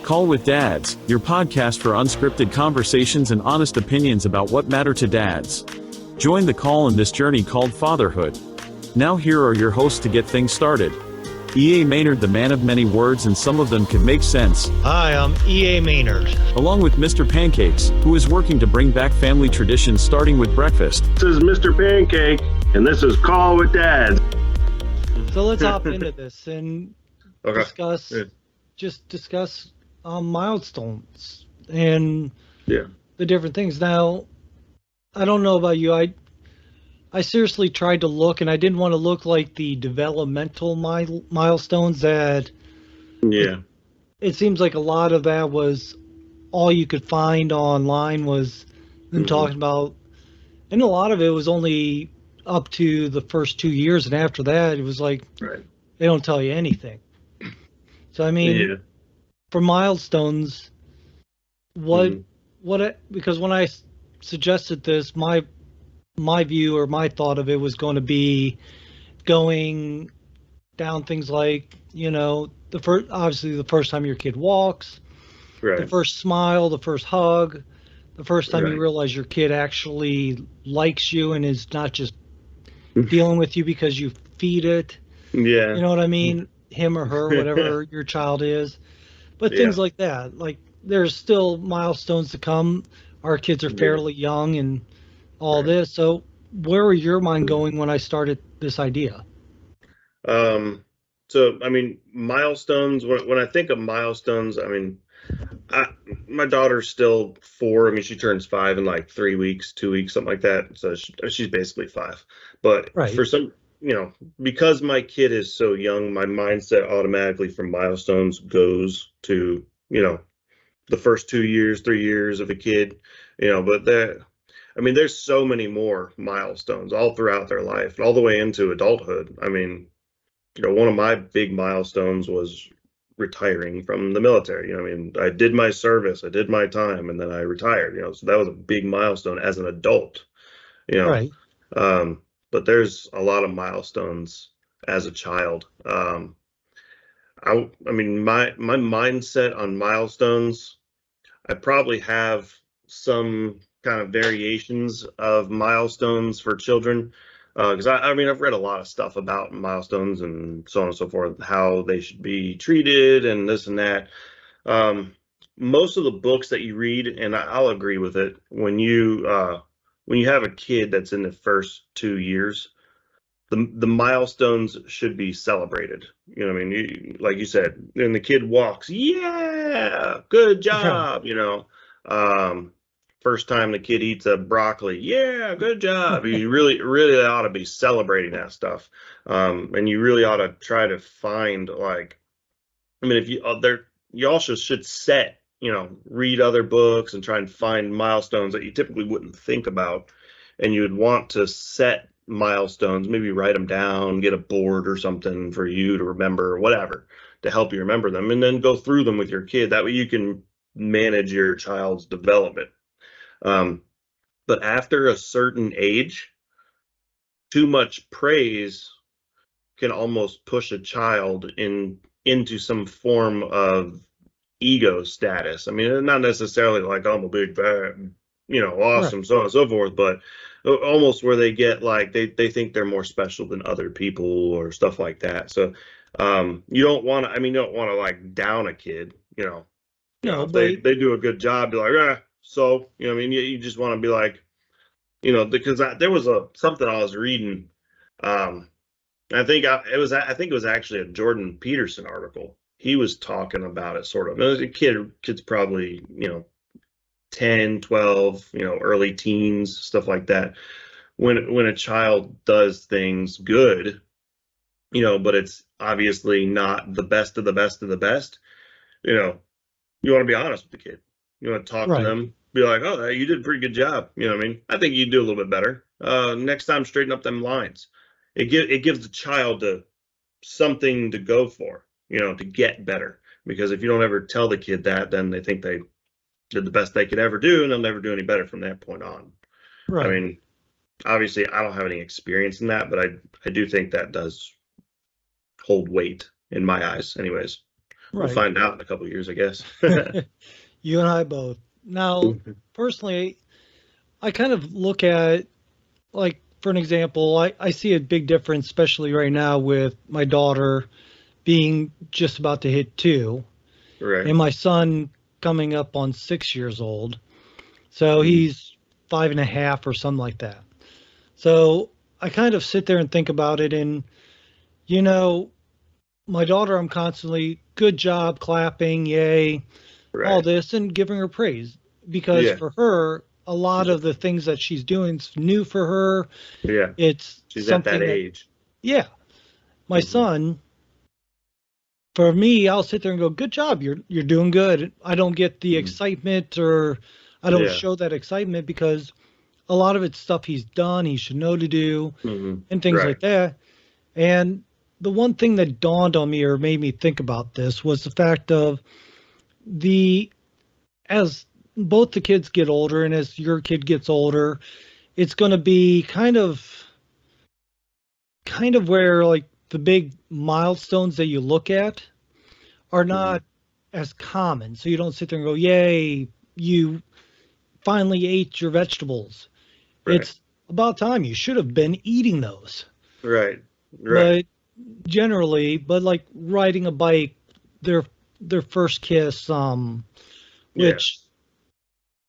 Call with Dads, your podcast for unscripted conversations and honest opinions about what matter to dads. Join the call in this journey called fatherhood. Now here are your hosts to get things started. E.A. Maynard, the man of many words, and some of them could make sense. Hi, I'm E.A. Maynard. Along with Mr. Pancakes, who is working to bring back family traditions starting with breakfast. This is Mr. Pancake, and this is Call with Dad. So let's hop into this and discuss milestones and the different things. Now, I don't know about you. I seriously tried to look, and I didn't want to look like the developmental milestones that. Yeah. It seems like a lot of that was all you could find online was them talking about, and a lot of it was only up to the first 2 years, and after that, it was like they don't tell you anything. So I mean, for milestones, because when I suggested this, my view or my thought of it was going to be going down things like, obviously the first time your kid walks, the first smile, the first hug, the first time you realize your kid actually likes you and is not just dealing with you because you feed it. Yeah. You know what I mean? Him or her, whatever your child is. But things like that. Like, there's still milestones to come. Our kids are fairly young and all this. So where were your mind going when I started this idea? So, I mean, milestones, when I think of milestones, I mean, my daughter's still 4. I mean, she turns 5 in like 3 weeks, 2 weeks, something like that. So she's basically 5. But for some, because my kid is so young, my mindset automatically from milestones goes to, the first 2 years, 3 years of a kid, but there's so many more milestones all throughout their life, all the way into adulthood. I mean, one of my big milestones was retiring from the military. I did my service, I did my time, and then I retired, so that was a big milestone as an adult, but there's a lot of milestones as a child. My mindset on milestones, I probably have some kind of variations of milestones for children. Because I've read a lot of stuff about milestones and so on and so forth, how they should be treated and this and that. Most of the books that you read, and I'll agree with it, when you have a kid that's in the first 2 years, the milestones should be celebrated. Like you said, when the kid walks, yeah, good job. First time the kid eats a broccoli, yeah, good job. You really, really ought to be celebrating that stuff. And you really ought to try to find, if you also should set, read other books and try and find milestones that you typically wouldn't think about. And you would want to set milestones, maybe write them down, get a board or something for you to remember, or whatever, to help you remember them, and then go through them with your kid. That way you can manage your child's development. But after a certain age, too much praise can almost push a child into some form of ego status. Not necessarily like I'm a big bad, awesome, so on and so forth, but almost where they get like they think they're more special than other people or stuff like that. So you don't want to like down a kid, if they do a good job, you're like, so, you just want to be like, because there was something I was reading. I think it was actually a Jordan Peterson article. He was talking about it sort of. As a kid's probably, 10, 12, early teens, stuff like that. When a child does things good, but it's obviously not the best of the best of the best, you want to be honest with the kid. You want to talk to them, be like, oh, you did a pretty good job. I think you do a little bit better. Next time, straighten up them lines. It gives the child something to go for, to get better. Because if you don't ever tell the kid that, then they think they did the best they could ever do, and they'll never do any better from that point on. Right. Obviously, I don't have any experience in that, but I do think that does hold weight in my eyes anyways. We'll Right. find out in a couple of years, I guess. You and I both. Now, personally, I kind of look at, like, for an example, I see a big difference, especially right now with my daughter being just about to hit 2 Right. and my son coming up on 6 years old. So Mm. he's 5.5 or something like that. So I kind of sit there and think about it. And, you know, my daughter, I'm constantly, good job, clapping, yay, all Right. this, and giving her praise. Because Yeah. for her, a lot She's of the things that she's doing is new for her. yeah. It's She's at that something that, age. yeah, my Hmm. son, for me, I'll sit there and go, "Good job, you're doing good." I don't get the Mm. excitement, or I don't Yeah. show that excitement because a lot of it's stuff he's done, he should know to do, Hmm. and things Right. like that. And the one thing that dawned on me or made me think about this was the fact of the as both the kids get older and as your kid gets older, it's going to be kind of where, like, the big milestones that you look at are Hmm. not as common. So you don't sit there and go, "Yay, you finally ate your vegetables." Right. It's about time. You should have been eating those. Right. Right. But generally, but like riding a bike, their their first kiss, Yeah. which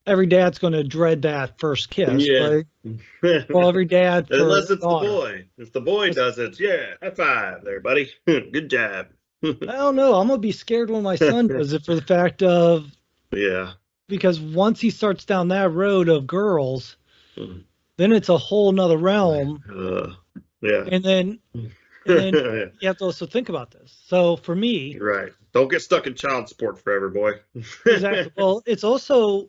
every dad's going to dread that first kiss, Yeah. but well, every dad for Unless a it's the daughter. boy. If the boy does it, yeah, high five there, buddy. Good job. I don't know. I'm gonna be scared when my son does it, for the fact of, Yeah. because once he starts down that road of girls, Mm. then it's a whole nother realm. Uh, yeah. And then you have to also think about this. So for me, Right. Don't get stuck in child support forever, boy. exactly. Well, it's also,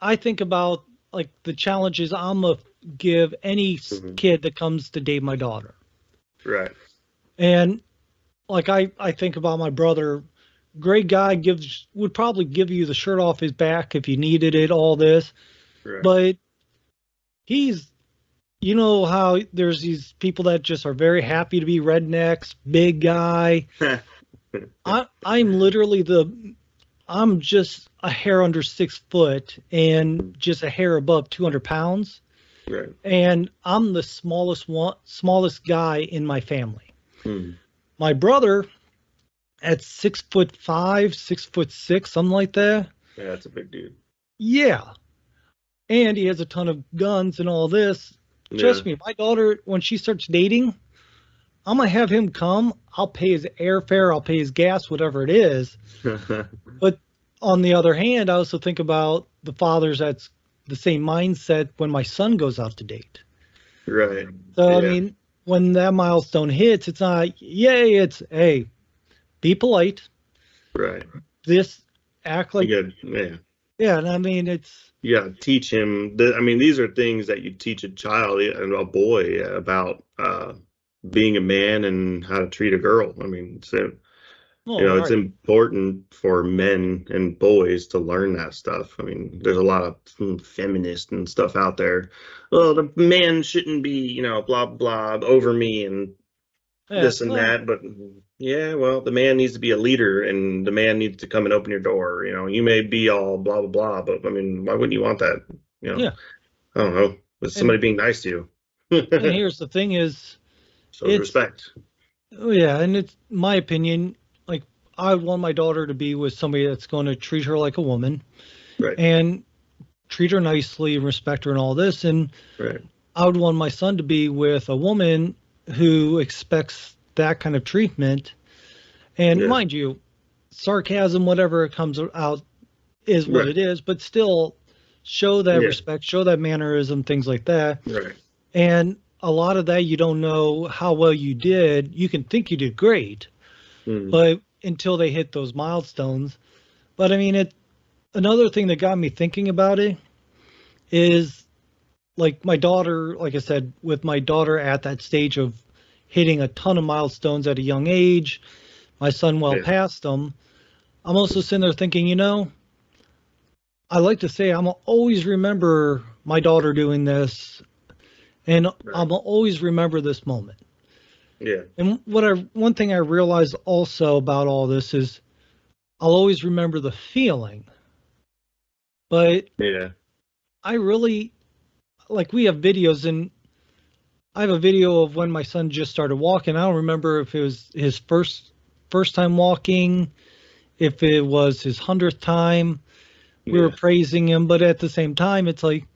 I think about, like, the challenges I'm gonna give any Mhm. kid that comes to date my daughter. Right. And like I think about my brother, great guy, would probably give you the shirt off his back if you needed it, all this. Right. But he's, you know how there's these people that just are very happy to be rednecks, big guy. I'm literally I'm just a hair under 6 foot and just a hair above 200 pounds. Right. And I'm the smallest guy in my family. Mm. My brother, at 6'5", 6'6", something like that. Yeah, that's a big dude. Yeah. And he has a ton of guns and all this. Yeah. Trust me, my daughter, when she starts dating, I'm gonna have him come. I'll pay his airfare, I'll pay his gas, whatever it is. But on the other hand, I also think about the fathers that's the same mindset when my son goes out to date. Right. So I Yeah. mean, when that milestone hits, it's not yay, it's hey, be polite. Right. This act like, You got, yeah. yeah, and I mean it's You got to teach him. I mean, these are things that you teach a child and a boy about being a man and how to treat a girl. I mean, so oh it's right. important for men and boys to learn that stuff. I mean, there's a lot of feminist and stuff out there. Well, the man shouldn't be, blah blah over me and Yeah. this and Well, that. But yeah, well, the man needs to be a leader, and the man needs to come and open your door. You may be all blah blah blah, but I mean, why wouldn't you want that? You know, yeah. I don't know. With somebody And being nice to and you, here's the thing is, shows it's, respect. oh yeah, and it's my opinion, like, I want my daughter to be with somebody that's going to treat her like a woman Right, and treat her nicely and respect her and all this. And right, I would want my son to be with a woman who expects that kind of treatment. And yeah, mind you, sarcasm, whatever it comes out, is what right, it is, but still show that yeah, respect, show that mannerism, things like that. right, And a lot of that you don't know how well you did. You can think you did great, mm, but until they hit those milestones. But I mean, another thing that got me thinking about it is, like, my daughter, like I said, with my daughter at that stage of hitting a ton of milestones at a young age, my son well yeah, past them. I'm also sitting there thinking, I like to say I'm always remember my daughter doing this, and right, I'm always remember this moment. Yeah. And one thing I realized also about all this is I'll always remember the feeling, but Yeah. I really like we have videos and I have a video of when my son just started walking. I don't remember if it was his first time walking, if it was his 100th time. We were Yeah. praising him, but at the same time, it's like,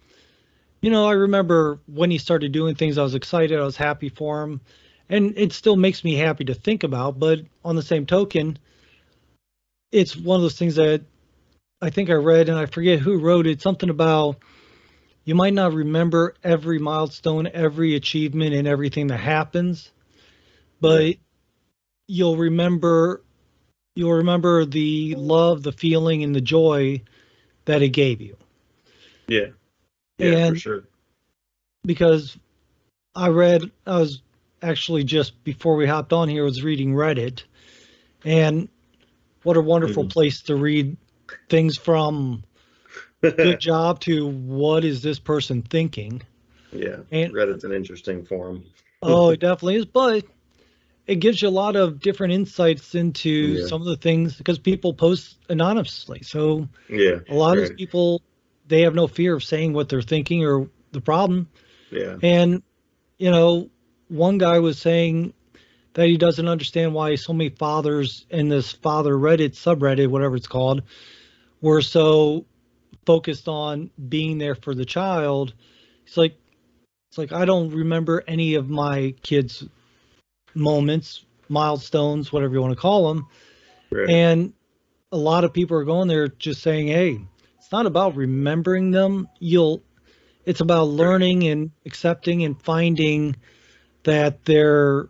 I remember when he started doing things, I was excited, I was happy for him, and it still makes me happy to think about. But on the same token, it's one of those things that I think I read, and I forget who wrote it, something about you might not remember every milestone, every achievement, and everything that happens, Right. but you'll remember you'll remember the love, the feeling, and the joy that it gave you. Yeah. Yeah, for And sure. because I was actually just before we hopped on here, I was reading Reddit, and what a wonderful Mhm. place to read things from good job to what is this person thinking. Yeah. And Reddit's an interesting forum. oh, it definitely is, but it gives you a lot of different insights into Yeah. some of the things because people post anonymously. So Yeah. a lot of those Right. people, they have no fear of saying what they're thinking or the problem. Yeah. And, you know, one guy was saying that he doesn't understand why so many fathers in this father Reddit subreddit, whatever it's called, were so focused on being there for the child. It's like I don't remember any of my kids' moments, milestones, whatever you want to call them. Right. And a lot of people are going there just saying, "Hey, it's not about remembering them. It's about Right. learning and accepting and finding that they're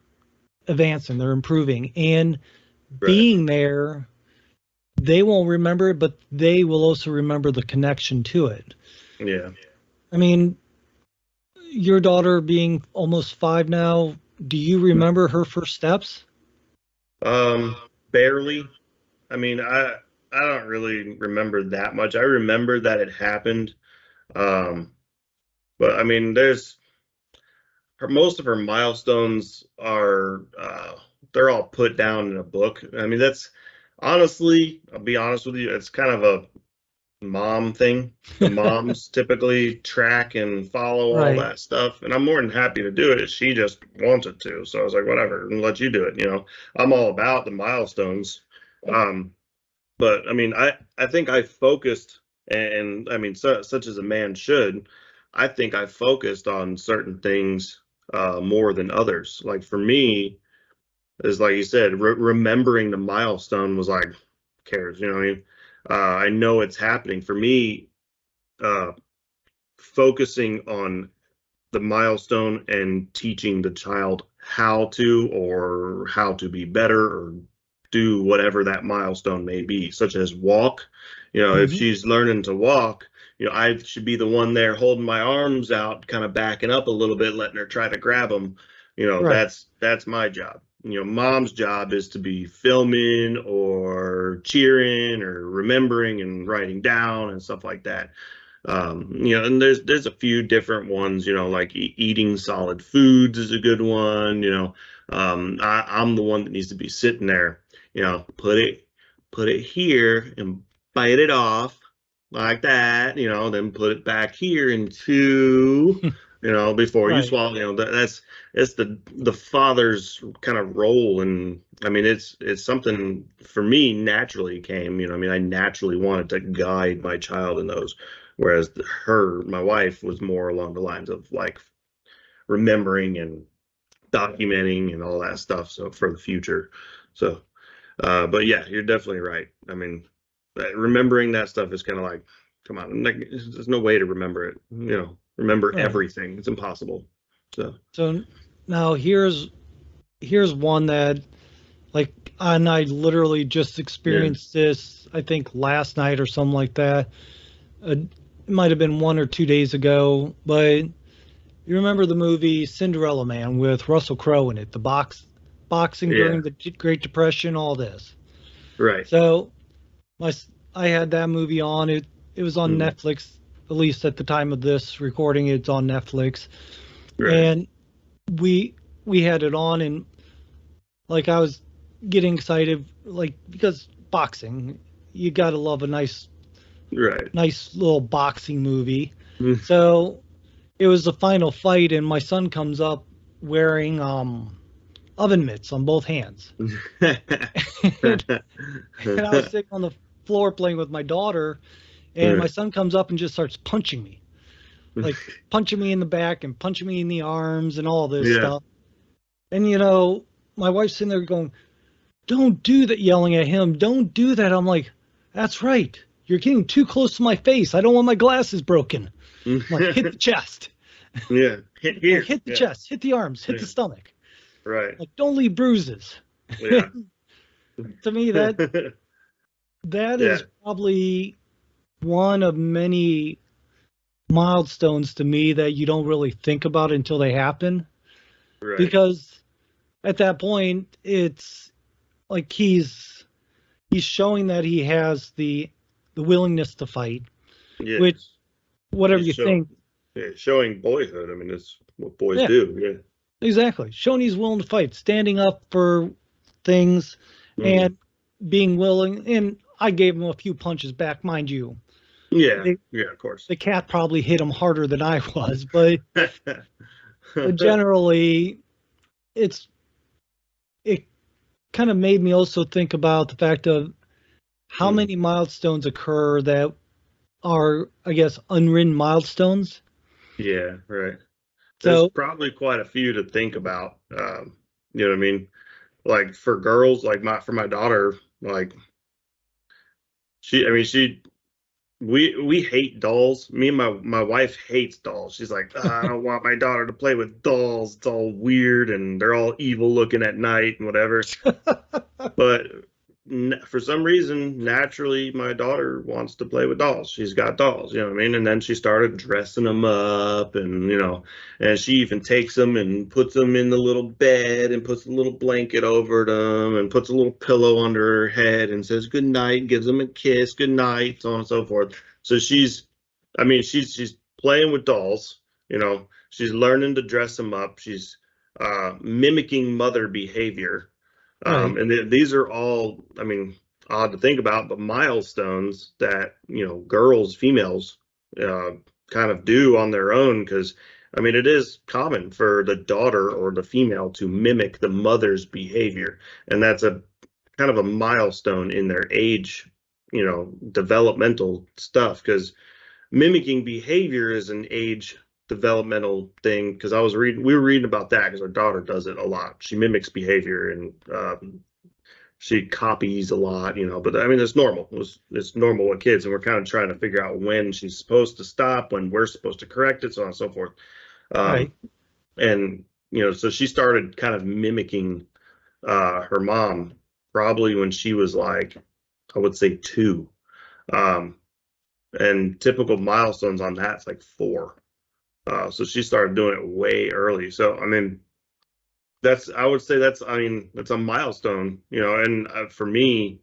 advancing, they're improving, and Right. being there. They won't remember it, but they will also remember the connection to it." Yeah. I mean, your daughter being almost 5 now, do you remember her first steps? Barely. I mean, I don't really remember that much. I remember that it happened. Um, but I mean, there's most of her milestones are they're all put down in a book. I mean, that's honestly, I'll be honest with you, it's kind of a mom thing. The moms typically track and follow all Right. that stuff, and I'm more than happy to do it. She just wanted to, so I was like, whatever, and let you do it. I'm all about the milestones. Um, but I mean, I think I focused, and I mean, such as a man should. I think I focused on certain things more than others. Like for me, is like you said, remembering the milestone was like, cares, you know what I mean? I know it's happening. For me, uh, focusing on the milestone and teaching the child how to be better or do whatever that milestone may be, such as walk. If Hmm. she's learning to walk, I should be the one there holding my arms out, kind of backing up a little bit, letting her try to grab them. Right. That's my job. Mom's job is to be filming or cheering or remembering and writing down and stuff like that. And there's a few different ones, like eating solid foods is a good one. I'm the one that needs to be sitting there, put it here and bite it off like that, then put it back here and chew, before you Right. swallow. That's the father's kind of role. And I mean, it's something for me naturally came. I mean, I naturally wanted to guide my child in those. Whereas my wife, was more along the lines of like remembering and documenting and all that stuff. So for the future. So, but yeah, you're definitely right. I mean, remembering that stuff is kind of like, come on, like, there's no way to remember it. Remember Right. everything. It's impossible. So, So now here's one that like and I literally just yeah, experienced this I think last night or something like that. It might have been 1 or 2 days ago, but you remember the movie Cinderella Man with Russell Crowe in it, the boxing yeah, during the Great Depression, all this. right, So my I had that movie on. It was on mm, Netflix, at least at the time of this recording. It's on Netflix, right, and we we had it on, and like I was getting excited, like because boxing, you gotta love a Right. nice little boxing movie. So it was the final fight, and my son comes up wearing oven mitts on both hands, and, and I was sitting on the floor playing with my daughter, and my son comes up and just starts punching me, like punching me in the back and punching me in the arms and all this Yeah. stuff. And my wife's sitting there going, "Don't do that," yelling at him. "Don't do that." I'm like, "That's right. You're getting too close to my face. I don't want my glasses broken." I'm like, "Hit the chest." Yeah. Hit Like, here. hit the Yeah. chest, hit the arms, hit the Yeah. stomach. Right. Like, don't leave bruises. Yeah. To me, that Yeah. is probably one of many milestones to me that you don't really think about until they happen. Right. Because at that point, it's like he's showing that he has the willingness to fight, which Yes. whatever He's you think, showing boyhood. I mean, that's what boys yeah, do. exactly. Showing he's willing to fight, standing up for things, Yeah. and being willing. And I gave him a few punches back, mind you. Yeah. The, Yeah. Of course. the cat probably hit him harder than I was, but generally, it kind of made me also think about the fact of how Hmm. many milestones occur that are, I guess, unwritten milestones. Yeah. Right. There's So, probably quite a few to think about. You know what I mean? Like for girls, like for my daughter, like she we hate dolls. Me and my wife hates dolls. She's like, "Ah, I don't want my daughter to play with dolls. It's all weird and they're all evil looking at night and whatever." But for some reason, naturally, my daughter wants to play with dolls. She's got dolls, you know what I mean? And then she started dressing them up, and and she even takes them and puts them in the little bed and puts a little blanket over them and puts a little pillow under her head and says good night, gives them a kiss, good night, so on and so forth. So I mean, she's playing with dolls, she's learning to dress them up. She's mimicking mother behavior, right, and these are all, I mean, odd to think about, but milestones that, girls, females, uh, kind of do on their own. Because, I mean, it is common for the daughter or the female to mimic the mother's behavior. And that's a kind of a milestone in their age, developmental stuff. Because mimicking behavior is an age developmental thing. Because we were reading about that because our daughter does it a lot. She mimics behavior and she copies a lot, but I mean, it's normal. It's normal with kids, and we're kind of trying to figure out when she's supposed to stop, when we're supposed to correct it, so on and so forth. right. Um, and so she started kind of mimicking her mom probably when she was like, I would say 2. Um, and typical milestones on that's like 4. So she started doing it way early. So I mean, I would say I mean, that's a milestone, and for me,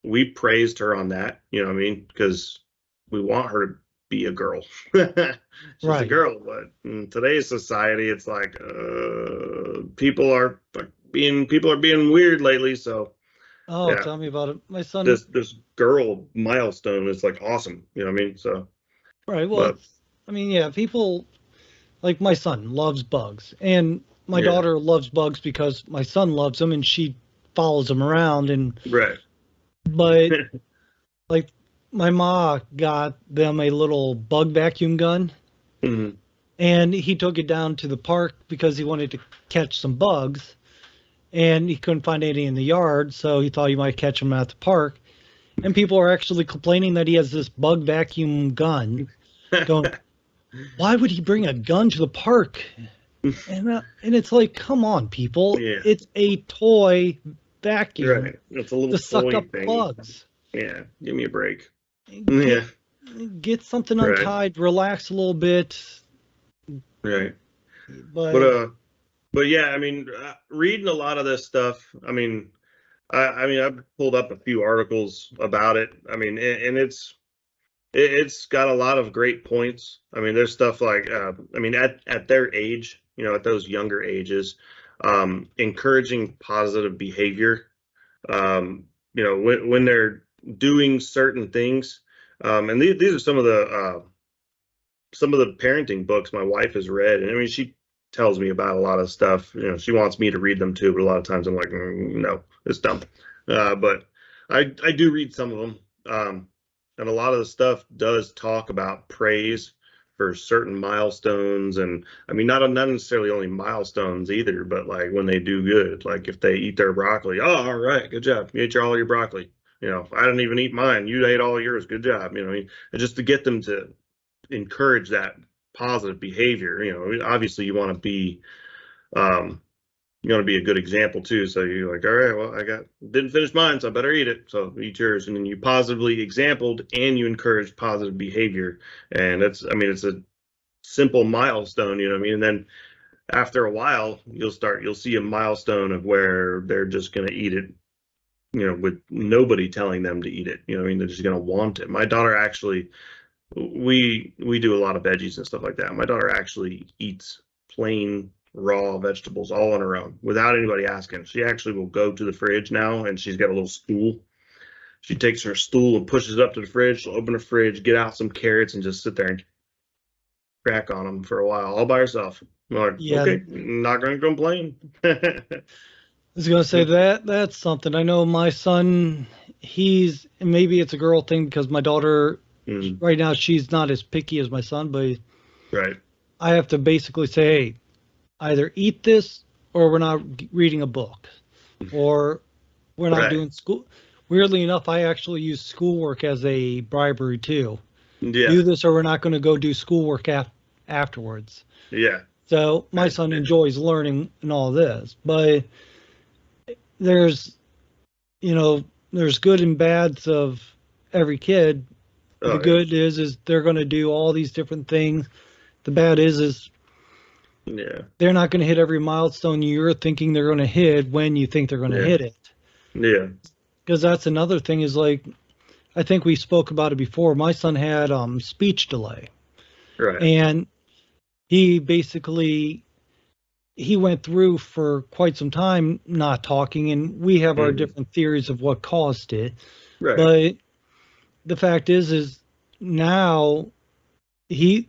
we praised her on that, you know what I mean? Because we want her to be a girl. She's a Right. girl, but in today's society, it's like people are being weird lately. So Oh, yeah, tell me about it. My son, this girl milestone is like awesome, you know what I mean? So, right. Well, but I mean, yeah, people like my son loves bugs, and my yeah, daughter loves bugs because my son loves them, and she follows them around. And right. but like my ma got them a little bug vacuum gun, Mhm. and he took it down to the park because he wanted to catch some bugs, and he couldn't find any in the yard, so he thought he might catch them at the park. And people are actually complaining that he has this bug vacuum gun. Going, why would he bring a gun to the park? And it's like, come on, people! Yeah, It's a toy vacuum right. It's a little to suck toy up thing. bugs. Yeah, give me a break. Get Yeah, get something right, untied, relax a little bit. right. But But but yeah, I mean, reading a lot of this stuff. I mean, I've pulled up a few articles about it. I mean, and it's got a lot of great points. I mean, there's stuff like, I mean, at their age, at those younger ages, encouraging positive behavior. When they're doing certain things, and these are some of the parenting books my wife has read, and I mean, she tells me about a lot of stuff. She wants me to read them too, but a lot of times I'm like, no, it's dumb. But I do read some of them, and a lot of the stuff does talk about praise for certain milestones, and I mean, not necessarily only milestones either, but like when they do good, like if they eat their broccoli, oh, all right, good job, you ate all your broccoli. I didn't even eat mine. You ate all yours. Good job. And just to get them to encourage that positive behavior. Obviously um, you want to be a good example too. So you're like, all right, well, didn't finish mine, so I better eat it. So eat yours, and then you positively exampled and you encourage positive behavior. And it's a simple milestone. And then after a while, you'll see a milestone of where they're just going to eat it. With nobody telling them to eat it. They're just going to want it. My daughter actually we do a lot of veggies and stuff like that. My daughter actually eats plain raw vegetables all on her own without anybody asking. She actually will go to the fridge now, and she's got a little stool. She takes her stool and pushes it up to the fridge. She'll open the fridge, get out some carrots, and just sit there and crack on them for a while all by herself. I'm like, Yeah. Okay, not going to complain. I was going to say that's something. I know my son, maybe it's a girl thing because my daughter, right now, she's not as picky as my son, but Right. I have to basically say, hey, either eat this or we're not reading a book or we're not Right. doing school. Weirdly enough, I actually use schoolwork as a bribery too. Yeah. Do this or we're not going to go do schoolwork afterwards. Yeah. So my son enjoys learning and all this, but there's good and bads of every kid. The good is they're going to do all these different things. The bad is yeah, they're not going to hit every milestone you're thinking they're going to hit when you think they're going to hit it. Yeah. Because that's another thing is like, I think we spoke about it before. My son had speech delay. Right. And he went through for quite some time not talking, and we have our different theories of what caused it. Right. But the fact is now the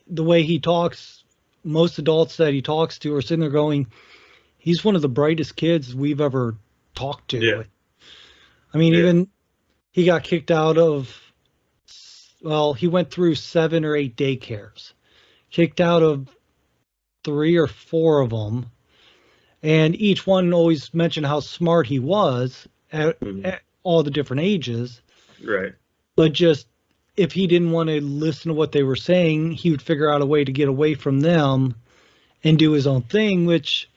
way he talks, most adults that he talks to are sitting there going, he's one of the brightest kids we've ever talked to. Yeah. I mean, even he got kicked out of, he went through 7 or 8 daycares, kicked out of 3 or 4 of them, and each one always mentioned how smart he was at all the different ages. Right. But just if he didn't want to listen to what they were saying, he would figure out a way to get away from them and do his own thing, which,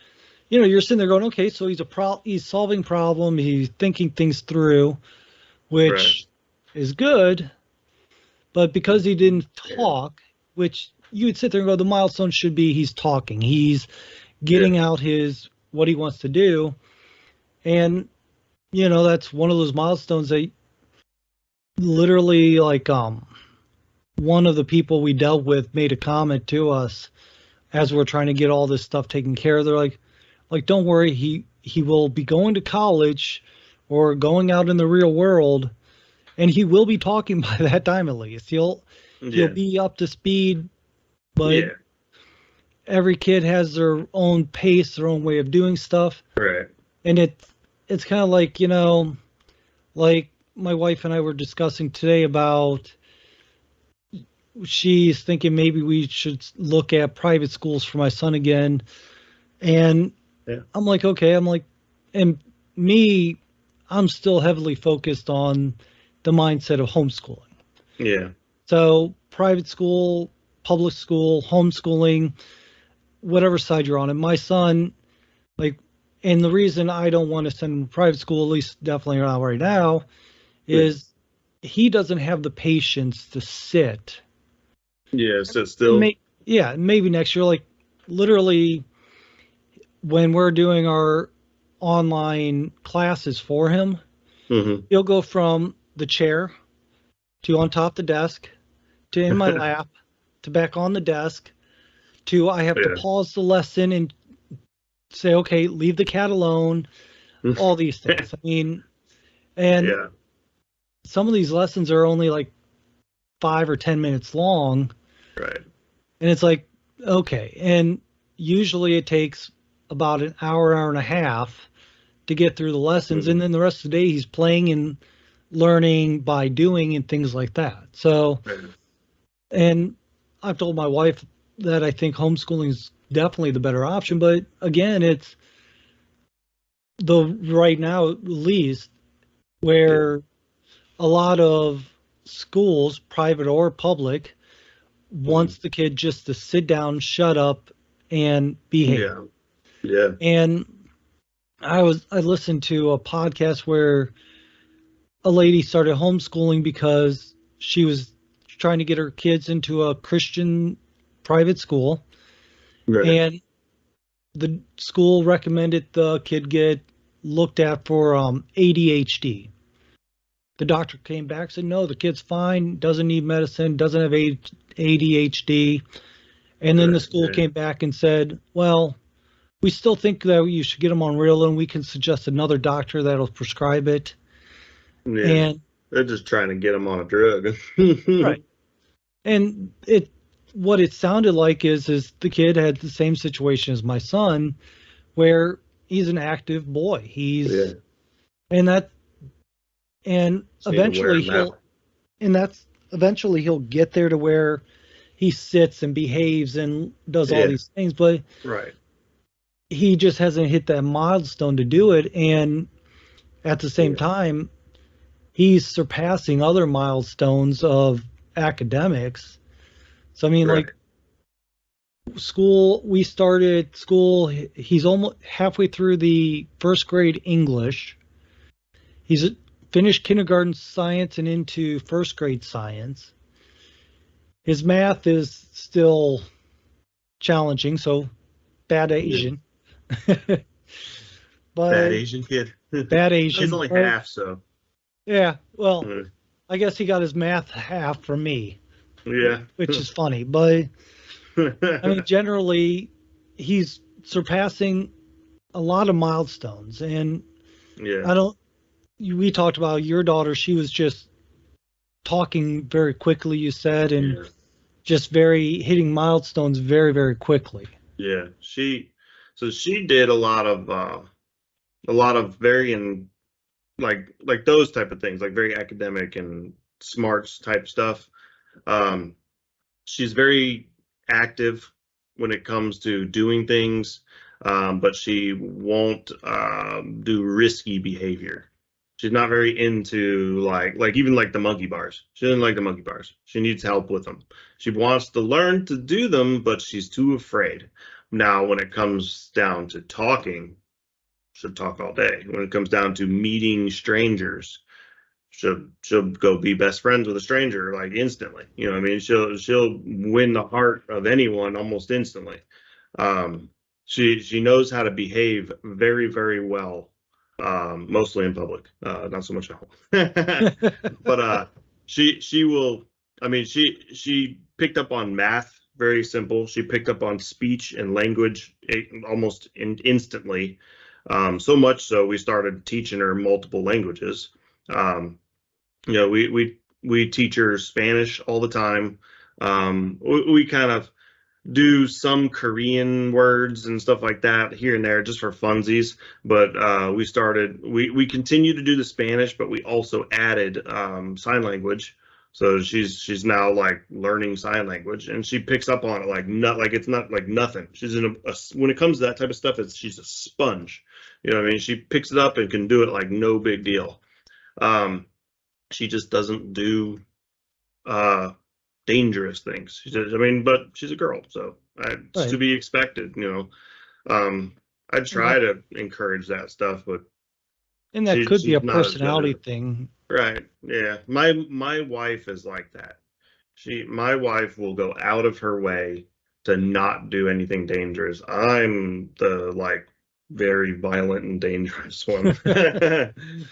you're sitting there going, okay, so he's solving problem, he's thinking things through, which is good. But because he didn't talk, which you would sit there and go, the milestone should be he's talking, he's getting out what he wants to do. And, that's one of those milestones that literally, like, one of the people we dealt with made a comment to us as we're trying to get all this stuff taken care of. They're like, don't worry, he will be going to college or going out in the real world, and he will be talking by that time at least. He'll be up to speed, but every kid has their own pace, their own way of doing stuff. Right. And it's kind of like, like my wife and I were discussing today about, she's thinking maybe we should look at private schools for my son again. And I'm like, okay, and me, I'm still heavily focused on the mindset of homeschooling. Yeah. So private school, public school, homeschooling, whatever side you're on. And my son, and the reason I don't want to send him to private school, at least definitely not right now, is he doesn't have the patience to sit. Yeah, sit still. Maybe next year, literally when we're doing our online classes for him, he'll go from the chair to on top of the desk to in my lap to back on the desk to I have to pause the lesson and say, okay, leave the cat alone, all these things. I mean, and Yeah, some of these lessons are only like 5 or 10 minutes long, right. and it's like, okay. And usually it takes about an hour, hour and a half to get through the lessons, and Mhm. then the rest of the day he's playing and learning by doing and things like that. So, Right. and I've told my wife that I think homeschooling is definitely the better option, but again, it's the right now at least Yeah. where a lot of schools, private or public, Mhm. wants the kid just to sit down, shut up, and behave. Yeah. Yeah. And I listened to a podcast where a lady started homeschooling because she was trying to get her kids into a Christian private school, Right. and the school recommended the kid get looked at for ADHD. The doctor came back, said no, the kid's fine, doesn't need medicine, doesn't have ADHD. And then the Right. school Yeah. came back and said, well, we still think that you should get him on Ritalin. We can suggest another doctor that'll prescribe it. Yeah. And They're just trying to get them on a drug. right. And it what it sounded like is the kid had the same situation as my son, where he's an active boy. Yeah. And that and Just need to wear eventually them out. he'll get there to where he sits and behaves and does all Yeah. these things, but Right. he just hasn't hit that milestone to do it. And at the same Yeah. time, he's surpassing other milestones of academics. So I mean, Right. like we started school. He's almost halfway through the first grade English. He's finished kindergarten science and into first grade science. His math is still challenging, so bad Yeah. Asian, Bad but Asian kid. bad That's Asian. only But half, so. yeah, well, uh, I guess he got his math half from me, Yeah. which is funny. But I mean, generally, he's surpassing a lot of milestones. And Yeah. I don't, we talked about your daughter. She was just talking very quickly, you said, and Yeah. just very hitting milestones very, very quickly. Yeah. So she did a lot of very like those type of things, like very academic and smarts type stuff. Um, she's very active when it comes to doing things, but she won't do risky behavior. She's not very into like even like the monkey bars. She doesn't like the monkey bars. She needs help with them. She wants to learn to do them, but she's too afraid. Now, when it comes down to talking, she'll talk all day. When it comes down to meeting strangers, she'll go be best friends with a stranger like instantly. You know what I mean? She'll win the heart of anyone almost instantly. Um, she knows how to behave very, very well, mostly in public, not so much at home. But she will. I mean, she picked up on math, very simple. She picked up on speech and language almost instantly. So much so we started teaching her multiple languages. Um, you know, we teach her Spanish all the time. We kind of do some Korean words and stuff like that here and there just for funsies. But we continue to do the Spanish, but we also added sign language. So she's now like learning sign language, and she picks up on it like not like it's not like nothing. She's when it comes to that type of stuff, she's a sponge. You know what I mean? She picks it up and can do it like no big deal. Um, she just doesn't do uh dangerous things. She says, I mean, but she's a girl, so it's to Right. be expected, you know. I And try to encourage that stuff, but that could be she's a not as good at personality it. thing. Right. Yeah. My wife is like that. My wife will go out of her way to not do anything dangerous. I'm the like very violent and dangerous one.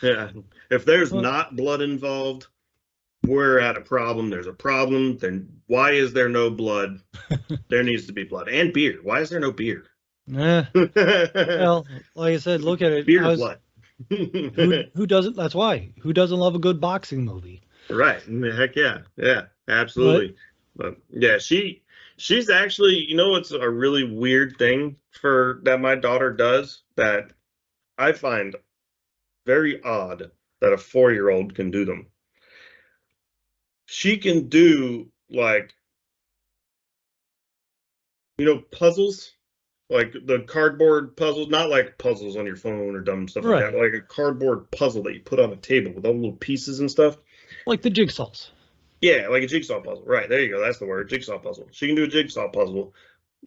Yeah. If there's Well, not blood involved, we're at a problem. There's a problem. Then why is there no blood? There needs to be blood and beer. Why is there no beer? Well, like I said, look at it. Beard blood. Who doesn't? That's why. Who doesn't love a good boxing movie? Right. Heck yeah. Yeah, But absolutely. But yeah, she's actually, it's a really weird thing for that my daughter does that I find very odd that a 4-year-old can do them. She can do like, puzzles, like the cardboard puzzles, not like puzzles on your phone or dumb stuff like that, right, but like a cardboard puzzle that you put on a table with all the little pieces and stuff. like the jigsaws. Yeah, like a jigsaw puzzle. Right, there you go. That's the word, jigsaw puzzle. She can do a jigsaw puzzle.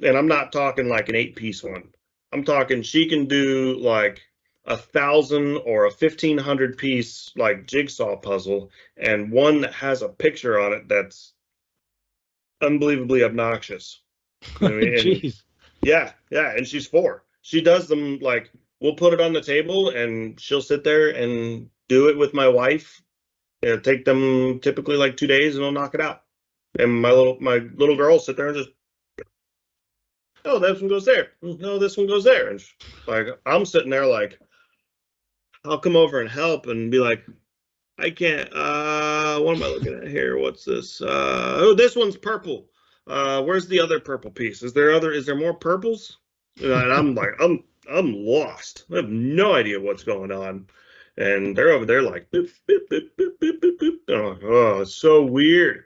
And I'm not talking like an 8-piece one. I'm talking she can do like 1,000 or a 1,500 piece like jigsaw puzzle, and one that has a picture on it that's unbelievably obnoxious. I mean, and Jeez. yeah, and she's 4. She does them like we'll put it on the table and she'll sit there and do it with my wife. It'll take them typically like 2 days and they'll knock it out. And my little girl sit there and just, oh, this one goes there. No, this one goes there. And like I'm sitting there like, I'll come over and help and be like, I can't. What am I looking at here? What's this? Oh, this one's purple. Where's the other purple piece? Is there more purples? And I'm like, I'm lost. I have no idea what's going on. And they're over there like, boop, boop, boop, boop, boop, boop, boop. And I'm like, oh, it's so weird.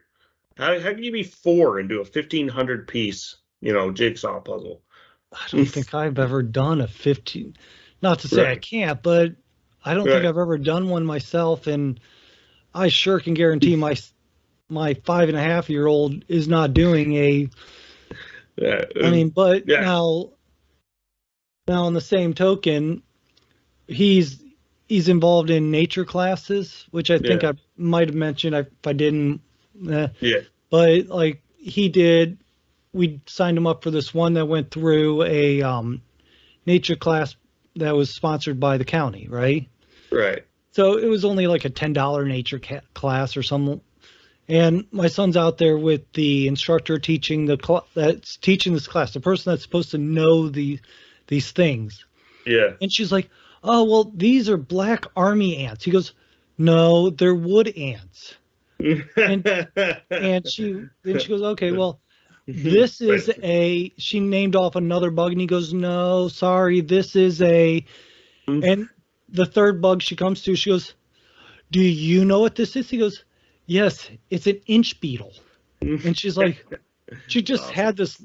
How can you be 4 and do a 1,500 piece, jigsaw puzzle? I don't think I've ever done a 15. Not to say I Right. can't, but I don't think Right. I've ever done one myself, and I sure can guarantee my 5.5-year-old is not doing a. Yeah. I mean, but Yeah. now on the same token, he's involved in nature classes, which I think Yeah. I might have mentioned. If I didn't, Yeah. but like he did, we signed him up for this one that went through a nature class that was sponsored by the county, right? Right. So it was only like a $10 nature class or something. And my son's out there with the instructor teaching that's teaching this class, the person that's supposed to know these things. Yeah. And she's like, "Oh, well, these are black army ants." He goes, "No, they're wood ants." And and she goes, "Okay, well, this is a." She named off another bug, and he goes, "No, sorry, this is a." And the third bug she comes to, she goes, "Do you know what this is?" He goes, "Yes, it's an inch beetle." And she's like, she just Awesome. had this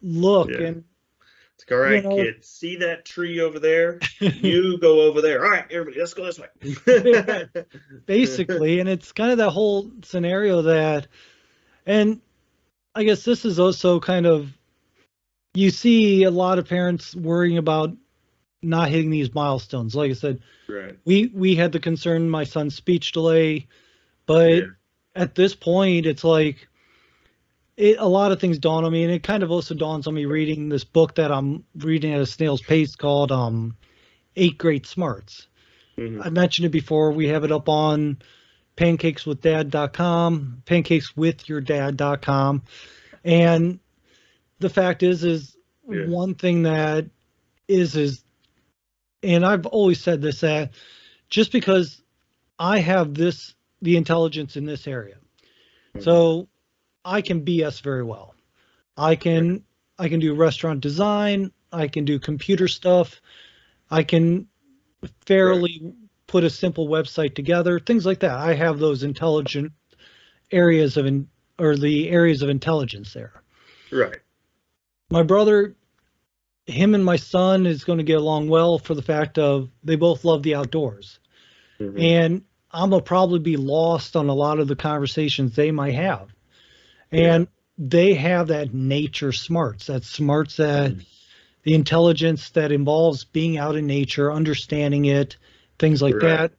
look, Yeah. and It's like, all right, you know, kids, see that tree over there? You go over there. All right, everybody, let's go this way. basically, and it's kind of that whole scenario that, and I guess this is also kind of, you see a lot of parents worrying about not hitting these milestones. Like I said, Right. we had the concern my son's speech delay, but Yeah. at this point, it's like a lot of things dawn on me, and it kind of also dawns on me reading this book that I'm reading at a snail's pace called Eight Great Smarts. Mhm. I mentioned it before. We have it up on pancakeswithdad.com, pancakeswithyourdad.com. And the fact is Yeah. one thing that is, and I've always said this, that just because I have the intelligence in this area, so I can BS very well. I can do restaurant design. I can do computer stuff. I can fairly put a simple website together, things like that. I have those intelligent areas or the areas of intelligence there. Right. My brother, him and my son is going to get along well for the fact of they both love the outdoors. Mhm. And I'm going to probably be lost on a lot of the conversations they might have. And they have that nature smarts, that smarts that the intelligence that involves being out in nature, understanding it, things like Right. that.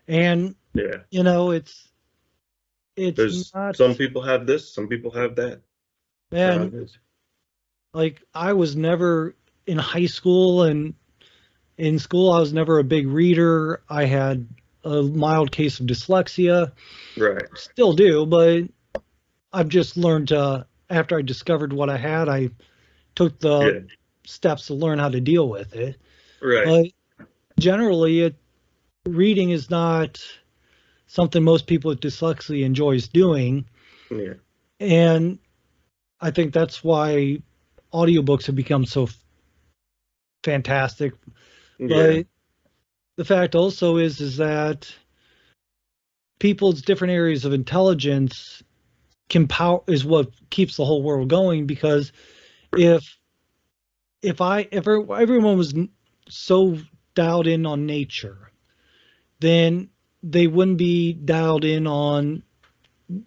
And Yeah. it's There's not, some people have this, some people have that. and like I was never in high school and in school I was never a big reader. I had a mild case of dyslexia, Right. still do, but I've just learned after I discovered what I had, I took the Yeah. steps to learn how to deal with it. Right. But generally, reading is not something most people with dyslexia enjoys doing. Yeah. And I think that's why audiobooks have become so fantastic. Yeah. But the fact also is that people's different areas of intelligence is what keeps the whole world going. Because if everyone was so dialed in on nature, then they wouldn't be dialed in on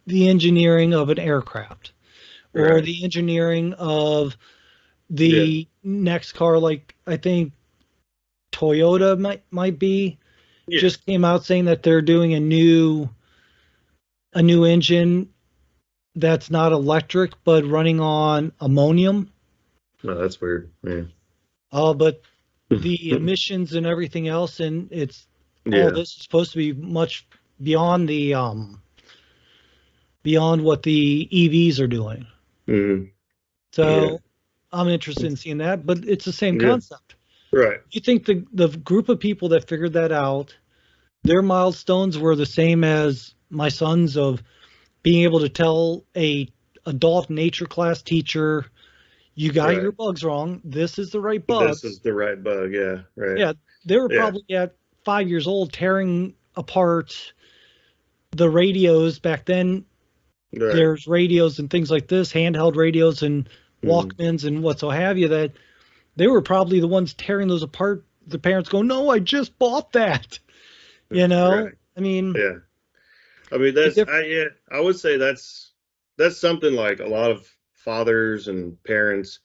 the engineering of an aircraft or Right. the engineering of Yeah. the next car. Like I think Toyota might be Yeah. just came out saying that they're doing a new engine that's not electric but running on ammonium. No, that's weird. Yeah. But the emissions and everything else, and it's all Yeah. this is supposed to be much beyond beyond what the EVs are doing. Mm-hmm. Yeah. So I'm interested in seeing that, but it's the same Yeah. concept. Right. You think the group of people that figured that out, their milestones were the same as my son's of being able to tell a adult nature class teacher, you got Right. your bugs wrong. This is the right This bugs. is the right bug. Yeah. Right. Yeah, they were Yeah. probably at 5 years old tearing apart the radios. Back then, Right. there's radios and things like this, handheld radios and Mm-hmm. Walkmans and what so have you, that they were probably the ones tearing those apart. The parents go, no, I just bought that. Right. I mean, Yeah. I mean, the that's diff- yeah. I would say that's something like a lot of fathers and parents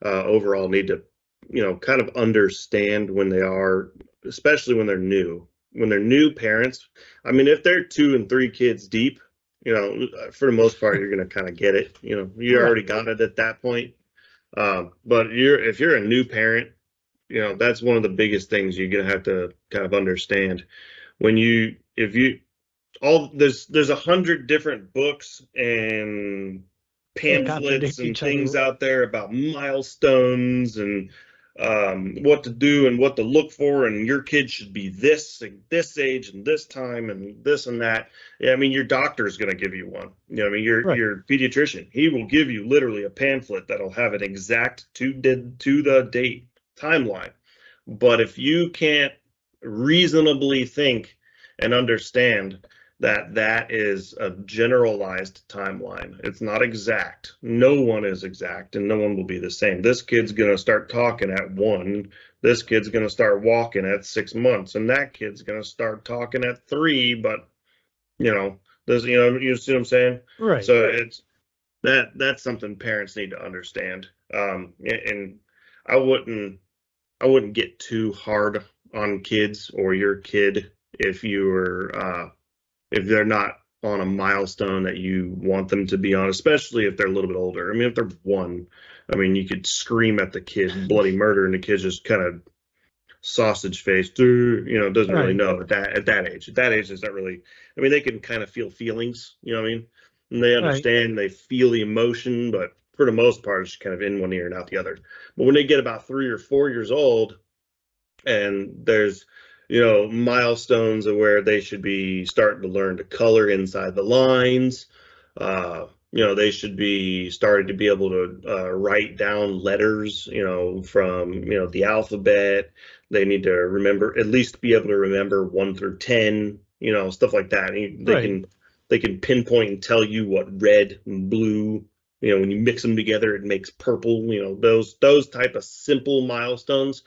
overall need to, kind of understand when they are, especially when they're new. When they're new parents, I mean, if they're 2 and 3 kids deep, for the most part, you're gonna kind of get it. You right, already got it at that point. But if you're a new parent, that's one of the biggest things you're gonna have to kind of understand when you if you all there's 100 different books and that pamphlets contradict and each other. things out there about milestones and what to do and what to look for, and your kid should be this and this age and this time and this and that. Yeah, I mean, your doctor is going to give you one. I mean, Right, your pediatrician, he will give you literally a pamphlet that'll have an exact to the date timeline. But if you can't reasonably think and understand that is a generalized timeline. It's not exact. No one is exact and no one will be the same. This kid's going to start talking at 1. This kid's going to start walking at 6 months, and that kid's going to start talking at 3. But, you see what I'm saying? right, So that's something parents need to understand. And I wouldn't get too hard on kids or your kid if they're not on a milestone that you want them to be on, especially if they're a little bit older. I mean, if they're 1, I mean, you could scream at the kid bloody murder, and the kid's just kind of sausage faced, doesn't really right, know at that age. At that age, it's not really. I mean, they can kind of feel feelings, you know what I mean? And they right, understand, they feel the emotion, but for the most part, it's kind of in one ear and out the other. But when they get about 3 or 4 years old, and there's milestones of where they should be starting to learn to color inside the lines. They should be starting to be able to write down letters, from the alphabet. They need to remember, at least be able to remember 1 through 10, stuff like that. right, They can pinpoint and tell you what red and blue, when you mix them together it makes purple. Those type of simple milestones.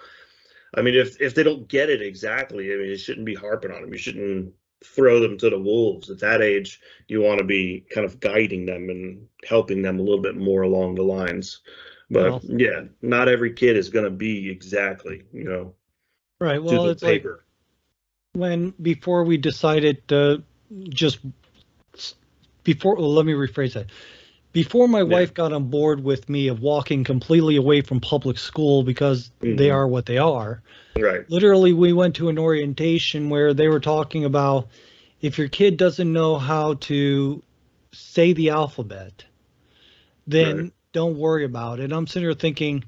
I mean, if they don't get it exactly, I mean, you shouldn't be harping on them. You shouldn't throw them to the wolves. At that age, you want to be kind of guiding them and helping them a little bit more along the lines. But well, yeah, not every kid is going to be exactly, right. to Well, the it's like paper. before we decided to just well, let me rephrase that. Before my Yeah, wife got on board with me of walking completely away from public school because they hmm are what they are, right, literally we went to an orientation where they were talking about if your kid doesn't know how to say the alphabet, right, then don't worry about it. I'm sitting here thinking,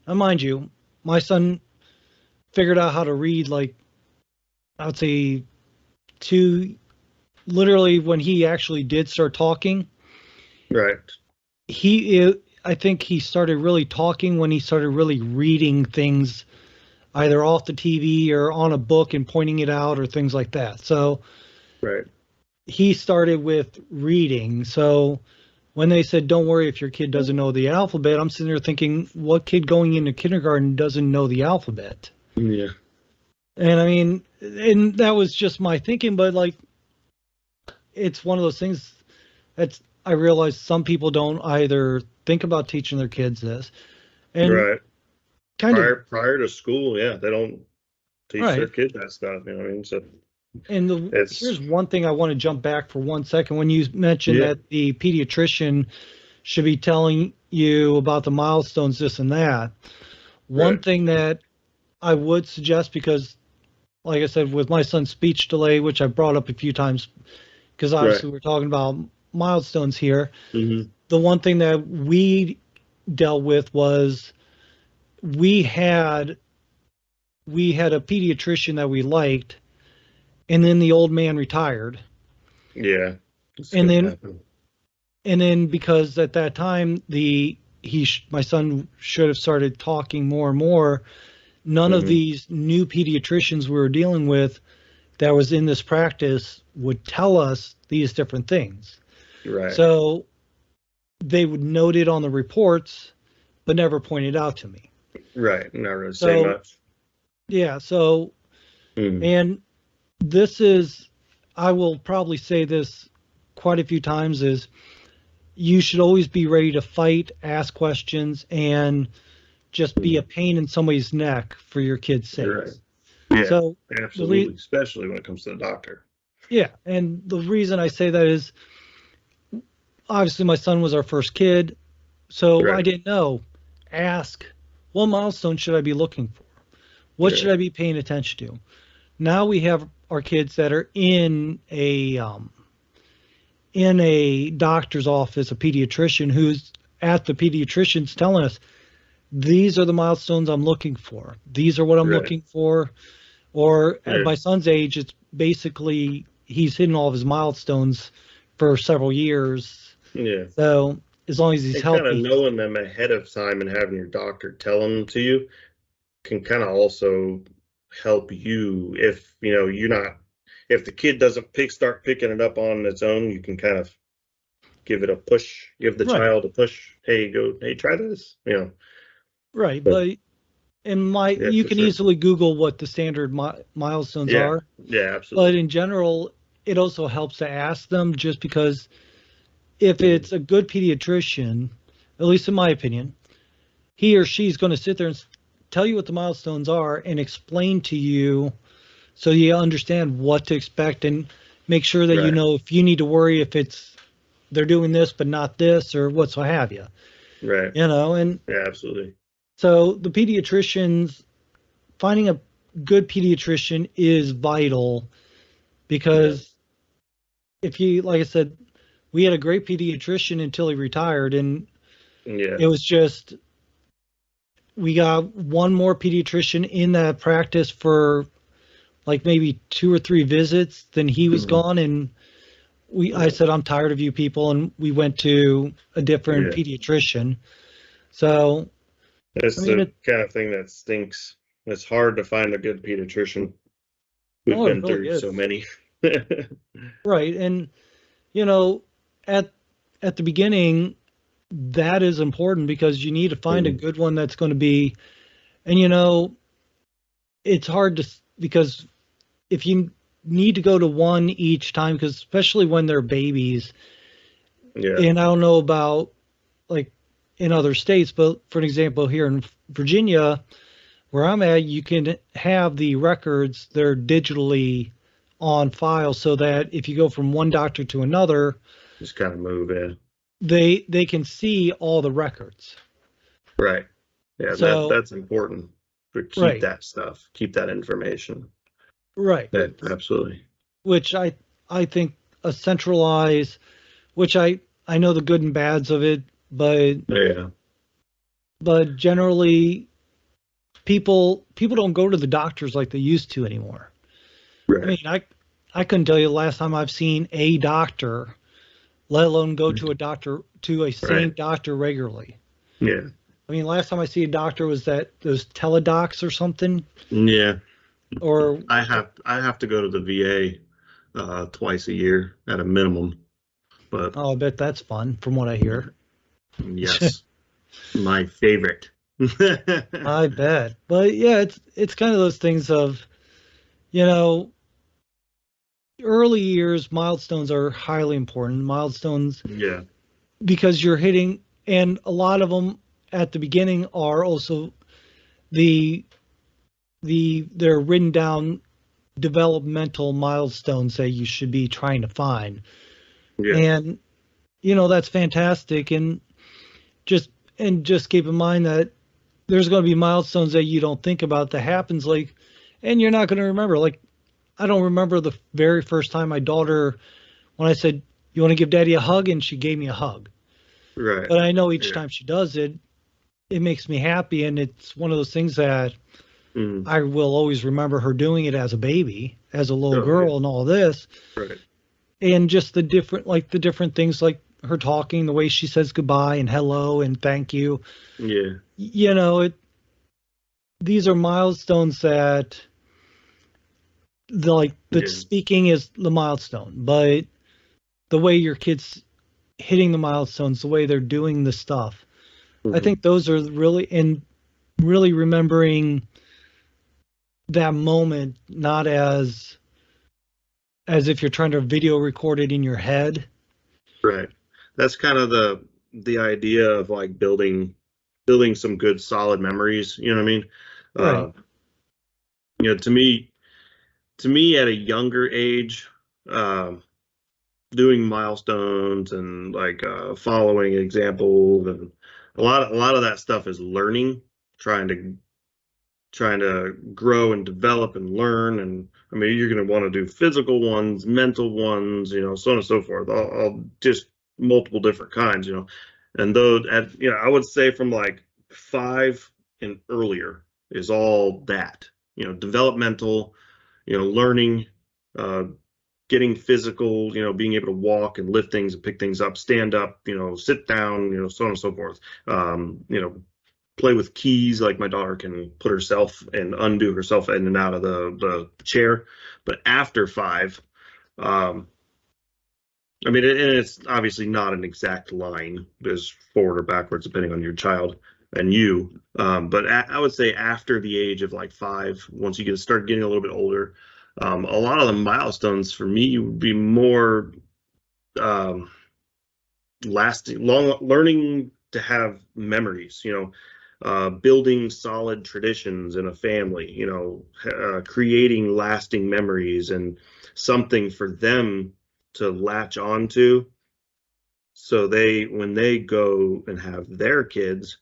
Now, mind you, my son figured out how to read, like, I would say, two, literally when he actually did start talking. Right. I think he started really talking when he started really reading things either off the TV or on a book and pointing it out or things like that. So Right. he started with reading. So when they said, don't worry if your kid doesn't know the alphabet, I'm sitting there thinking, what kid going into kindergarten doesn't know the alphabet? Yeah. And I mean, and that was just my thinking, but like, it's one of those things that's, I realize some people don't either think about teaching their kids this and Right. kind of, Prior to school, yeah, they don't teach their right. kids that stuff. You know what I mean? So And it's here's one thing I want to jump back for 1 second. When you mentioned yeah. that the pediatrician should be telling you about the milestones, this and that, one Right. thing that I would suggest, because like I said, with my son's speech delay, which I brought up a few times, because Right. obviously we're talking about milestones here, Mm-hmm. the one thing that we dealt with was we had we had a pediatrician that we liked, and then the old man retired. Yeah. It's And gonna then happen. because at that time my son should have started talking more and more. None of Mm-hmm. these new pediatricians we were dealing with that was in this practice would tell us these different things. Right. So they would note it on the reports, but never point it out to me. Right. Not really say So much. yeah, so Mm. and this is, I will probably say this quite a few times, is you should always be ready to fight, ask questions, and just be a pain in somebody's neck for your kids' Right. sakes. Yeah. So Absolutely. Especially when it comes to the doctor. yeah, and the reason I say that is obviously my son was our first kid, so I Right. didn't know. Ask, what milestone should I be looking for? What should Yeah. I be paying attention to? Now we have our kids that are in a doctor's office, a pediatrician who's at the pediatrician's telling us these are the milestones I'm looking for. These are what I'm Right. looking for. Or at Yeah. my son's age, it's basically he's hitting all of his milestones for several years. Yeah. So as long as he's And kind of healthy, knowing them ahead of time and having your doctor tell them to you can kind of also help you if you're not if the kid doesn't start picking it up on its own, you can kind of give it a push, give the right, child a push. Hey, try this. right. But But yeah, you for can sure. easily Google what the standard milestones Yeah, are. yeah, But absolutely. in general, it also helps to ask them, just because if Mhm. it's a good pediatrician, at least in my opinion, he or she's going to sit there and tell you what the milestones are and explain to you so you understand what to expect, and make sure that you Right, know if you need to worry if it's they're doing this but not this or what so have you. right. And Yeah, absolutely. so the pediatricians, finding a good pediatrician is vital, Yeah, because if you, like I said, we had a great pediatrician until he retired, and yeah. it was just, we got one more pediatrician in that practice for like maybe 2 or 3 visits, then he was Mhm. gone, and I Yeah, said, I'm tired of you people, and we went to a different yeah. pediatrician. So I It's mean, the kind of thing that stinks. It's hard to find a good pediatrician. We've oh, it been really through so is. many. Right. And you know, at the beginning, that is important, because you need to find a Mhm. good one that's going to be, and it's hard because if you need to go to one each time, because especially when they're babies, Yeah, and I don't know about like in other states, but for an example, here in Virginia, where I'm at, you can have the records, they're digitally on file, so that if you go from one doctor to another, just kind of move in. they can see all the records. Right. Yeah, So that's important. But keep right, that stuff, keep that information. right, Yeah, absolutely. which I think a centralized, which I know the good and bads of it, but Yeah. generally people don't go to the doctors like they used to anymore. I Right. mean, I couldn't tell you the last time I've seen a doctor, let alone go to a same Right. doctor regularly. Yeah. I mean, last time I see a doctor was that those teledocs or something, Yeah. or I have to go to the VA twice a year at a minimum. But oh, I bet that's fun from what I hear. yes, my favorite. I bet. But yeah, it's kind of those things of, you know, early years milestones are highly important. Milestones Yeah. because you're hitting, and a lot of them at the beginning are also the they're written down developmental milestones that you should be trying to find. Yeah. And that's fantastic. Just just keep in mind that there's going to be milestones that you don't think about that happens, like, and you're not going to remember. Like, I don't remember the very first time my daughter, when I said, "You want to give daddy a hug?" and she gave me a hug. Right. But I know each Yeah. time she does it, it makes me happy, and it's one of those things that Mm. I will always remember her doing it as a baby, as a little Oh, yeah. girl, and all this, Right. and just the different things, like her talking, the way she says goodbye and hello and thank you. Yeah. It these are milestones that the Yeah. speaking is the milestone, but the way your kids hitting the milestones, the way they're doing the stuff, I Hmm. think those are really remembering that moment, not as if you're trying to video record it in your head. Right. That's kind of the idea of like building some good solid memories. You know what I mean? Right. Uh, to me at a younger age, um, doing milestones and like following examples and a lot of that stuff is learning, trying to trying to grow and develop and learn. And I mean, you're going to want to do physical ones, mental ones, so on and so forth. All just multiple different kinds, And though I would say from like 5 and earlier is all that, developmental, learning, uh, getting physical, being able to walk and lift things and pick things up, stand up, sit down, so on and so forth. Play with keys, like my daughter can put herself and undo herself in and out of the chair. But after 5, um, I mean, and it's obviously not an exact line, there's forward or backwards depending on your child and you. But I would say after the age of like 5, once you start getting a little bit older, a lot of the milestones for me would be more um, lasting, long, learning to have memories, building solid traditions in a family, creating lasting memories and something for them to latch onto. So when they go and have their kids,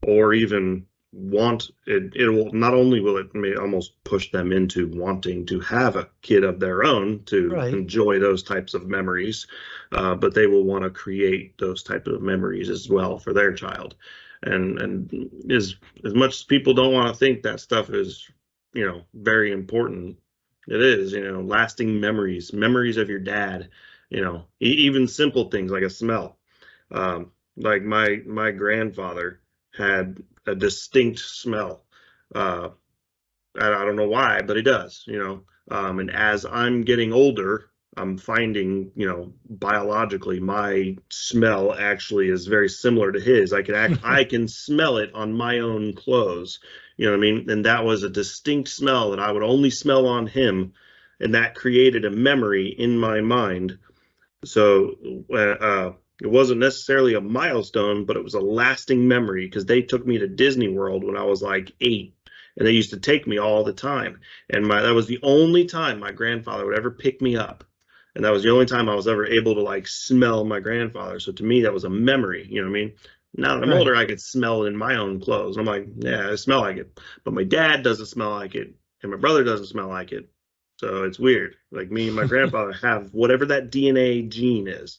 or even want it, it will not only will it may almost push them into wanting to have a kid of their own to Right. enjoy those types of memories, but they will want to create those types of memories as well for their child. And as much as people don't want to think that stuff is, very important, it is, lasting memories of your dad, even simple things like a smell. Like my grandfather had a distinct smell. Uh, I don't know why, but he does, And as I'm getting older, I'm finding, biologically, my smell actually is very similar to his. I can smell it on my own clothes. You know what I mean? And that was a distinct smell that I would only smell on him, and that created a memory in my mind. So it wasn't necessarily a milestone, but it was a lasting memory because they took me to Disney World when I was like 8, and they used to take me all the time. And that was the only time my grandfather would ever pick me up, and that was the only time I was ever able to like smell my grandfather. So to me, that was a memory. You know what I mean? Now that I'm older, Right. I could smell it in my own clothes. I'm like, yeah, I smell like it, but my dad doesn't smell like it, and my brother doesn't smell like it. So it's weird. Like me and my grandfather have whatever that DNA gene is.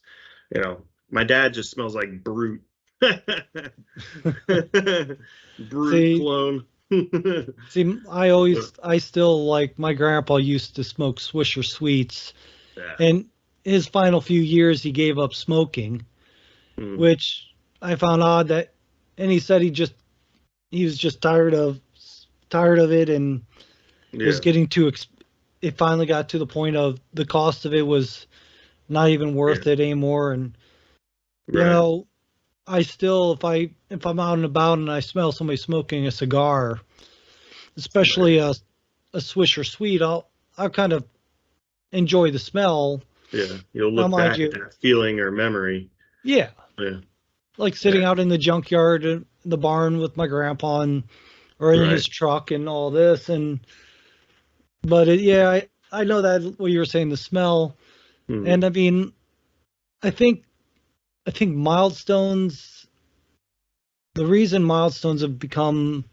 My dad just smells like brute. Brute See, clone. See, I still like my grandpa used to smoke Swisher Sweets, Yeah. and his final few years he gave up smoking, Mm, which I found odd that, and he said he was just tired of it, and it was yeah. getting it finally got to the point of the cost of it was not even Yeah. worth it anymore. And you Right. know, I still, if I'm out and about and I smell somebody smoking a cigar, Right. especially a Swisher Sweet, I'll kind of enjoy the smell. Yeah. You'll Now, look mind back at you, that feeling or memory. yeah, Yeah. like sitting Yeah. out in the junkyard in the barn with my grandpa, or in his Right. truck and all this. And but yeah, I know that what you were saying, the smell. And Mm, I mean, I think I think milestones. The reason milestones have become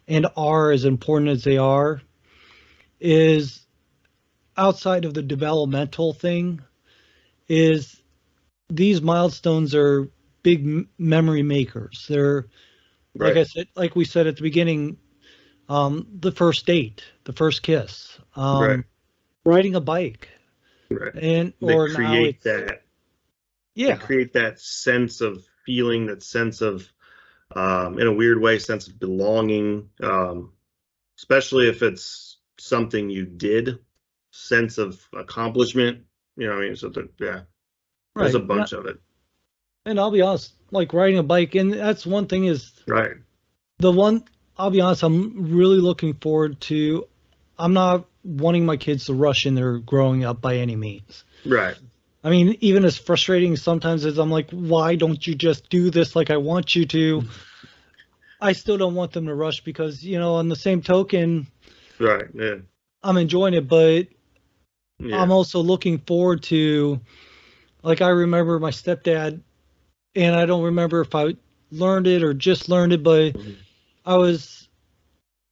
and are as important as they are is outside of the developmental thing. Is these milestones are big memory makers. They're like I right. said, like we said at the beginning, the first date, the first kiss, Right. riding a bike, Right. and They or now create it's that. They yeah, create that sense of feeling, that sense of, in a weird way, sense of belonging. Especially if it's something you did, sense of accomplishment. You know what I mean? So yeah, there's a right. bunch of it. And I'll be honest, like riding a bike, and that's one thing is Right. the one. I'll be honest, I'm really looking forward to. I'm not wanting my kids to rush in their growing up by any means. Right. I mean, even as frustrating sometimes as I'm like, why don't you just do this like I want you to? I still don't want them to rush because, on the same token, Right. Yeah. I'm enjoying it, but I'm Yeah. also looking forward to, like, I remember my stepdad, and I don't remember if I learned it or just learned it, but Mhm. I was,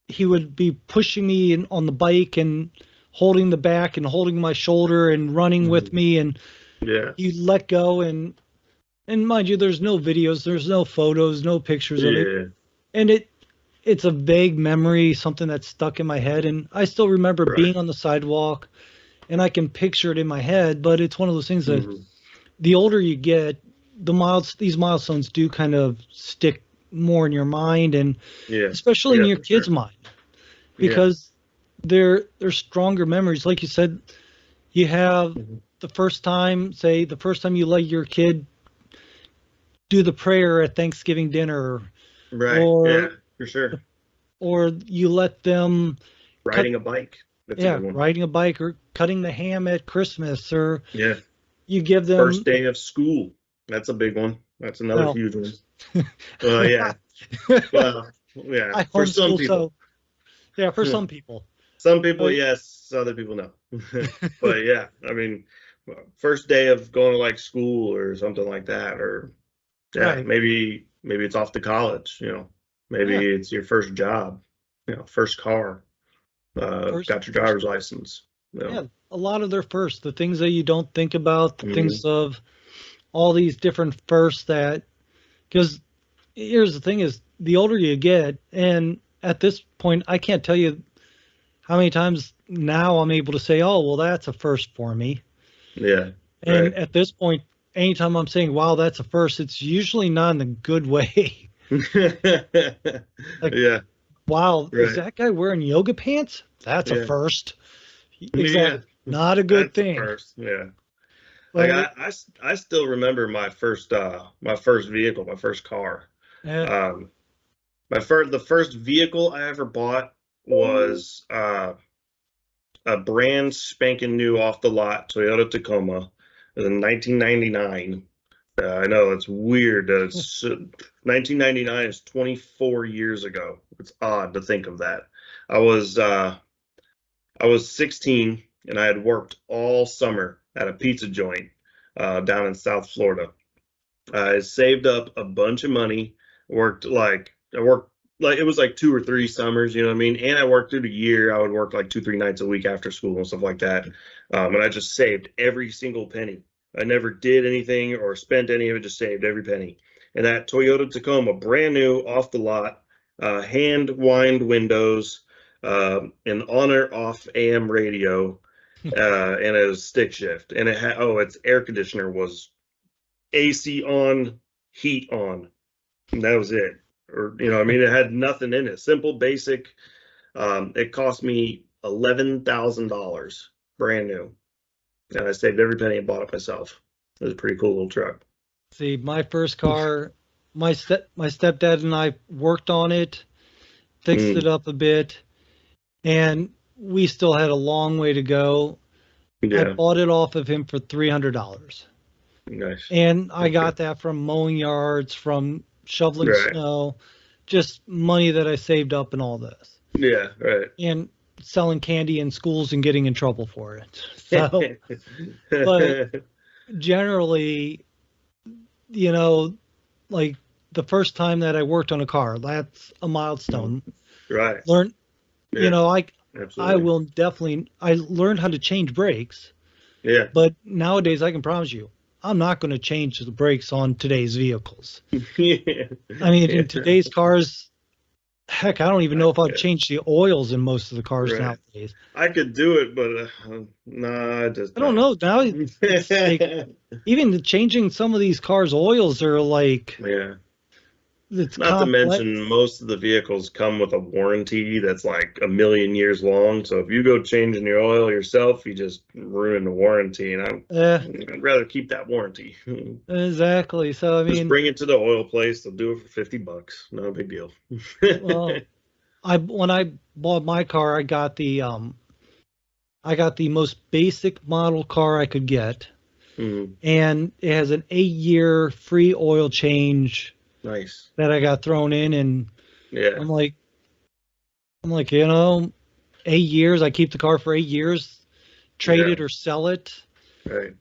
he would be pushing me on the bike and holding the back and holding my shoulder and running with Mhm. me, and Yeah. you let go, and mind you, there's no videos, there's no photos, no pictures of it, Yeah. and it's a vague memory, something that's stuck in my head, and I still remember Right. being on the sidewalk, and I can picture it in my head, but it's one of those things that Hmm. the older you get, these milestones do kind of stick more in your mind, and Yeah. especially in Yeah. your For kids' sure. mind, Yeah. because they're stronger memories. Like you said, you have Mhm. the first time you let your kid do the prayer at Thanksgiving dinner, Right. or Yeah. For sure. you let them cut, Riding a bike. That's a yeah, good one. riding a bike or cutting the ham at Christmas, or Yeah. you give First them, day of school. That's a big one. That's another well, huge one. Yeah. Well, yeah. I For some homeschool, people. so yeah, for some people. Some people, But yes. Other people, no. But yeah, I mean, first day of going to like school or something like that, or yeah, right, maybe it's off to college. yeah, Maybe it's your first job. First car. Got your first, driver's license. yeah, a lot of their first, the things that you don't think about, the Hmm. things of all these different firsts that, because here's the thing is the older you get, and at this point, I can't tell you how many times now I'm able to say, oh, well, that's a first for me. Yeah. And Right. at this point, anytime I'm saying, wow, that's a first, it's usually not in a good way. Like, Yeah. wow, is Right. that guy wearing yoga pants? That's a Yeah. first. Yeah. Exactly. Not a good That's the thing. first. Yeah. Like But I still remember my first vehicle, my first car. uh, Um, the first vehicle I ever bought was a brand spanking new off the lot Toyota Tacoma. It was in 1999. I know it's weird. 1999 is 24 years ago. It's odd to think of that. I was uh, I was 16 and I had worked all summer at a pizza joint down in South Florida. I saved up a bunch of money. I worked like it was like 2 or 3 summers, you know what I mean? And I worked through the year. I would work like 2, 3 nights a week after school and stuff like that. And I just saved every single penny. I never did anything or spent any of it, just saved every penny. And that Toyota Tacoma, brand new, off the lot, hand wind windows, an on or off AM radio, and a stick shift. And it had its air conditioner was AC on, heat on. And that was it. Or I mean, it had nothing in it. Simple, basic. It cost me $11,000, brand new, and I saved every penny and bought it myself. It was a pretty cool little truck. See, my first car, my stepdad and I worked on it, fixed it up a bit, and we still had a long way to go. I Yeah, bought it off of him for $300. nice. And I Okay. got that from mowing yards, from shoveling Right. snow, just money that I saved up and all this. Yeah, right. And selling candy in schools and getting in trouble for it. So, but generally, like the first time that I worked on a car, that's a milestone. Right. Learn, Yeah, I absolutely. will definitely, I learned how to change brakes, Yeah. but nowadays I can promise you, I'm not going to change the brakes on today's vehicles. Yeah. I mean, in today's cars, heck, I don't even know if I've Yeah. changed the oils in most of the cars Right. nowadays. I could do it, but nah, just I don't know. Now it's like, even changing some of these cars' oils are like, Yeah. it's Not to complex. mention, most of the vehicles come with a warranty that's like a million years long. So if you go changing your oil yourself, you just ruin the warranty. And I'd rather keep that warranty. Exactly. So, I Just mean, bring it to the oil place. They'll do it for $50. No big deal. well, when I bought my car, I got the most basic model car I could get, Mm, and it has an 8-year free oil change nice. that I got thrown in, and Yeah. I'm like, 8 years. I keep the car for 8 years, trade Yeah. it or sell it, Right.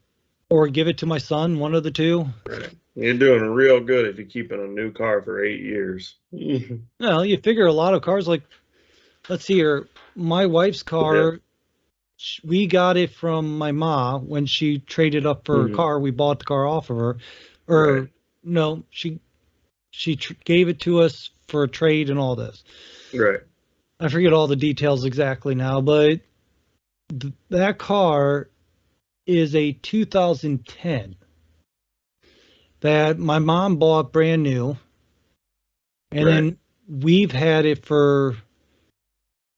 or give it to my son, one of the two. Right. You're doing real good if you're keeping a new car for 8 years. Well, you figure a lot of cars, like, let's see here, my wife's car, we got it from my ma when she traded up for her Mhm. car. We bought the car off of her, Right. or no, she gave it to us for a trade and all this. Right. I forget all the details exactly now, but that car is a 2010 that my mom bought brand new, and Right. then we've had it for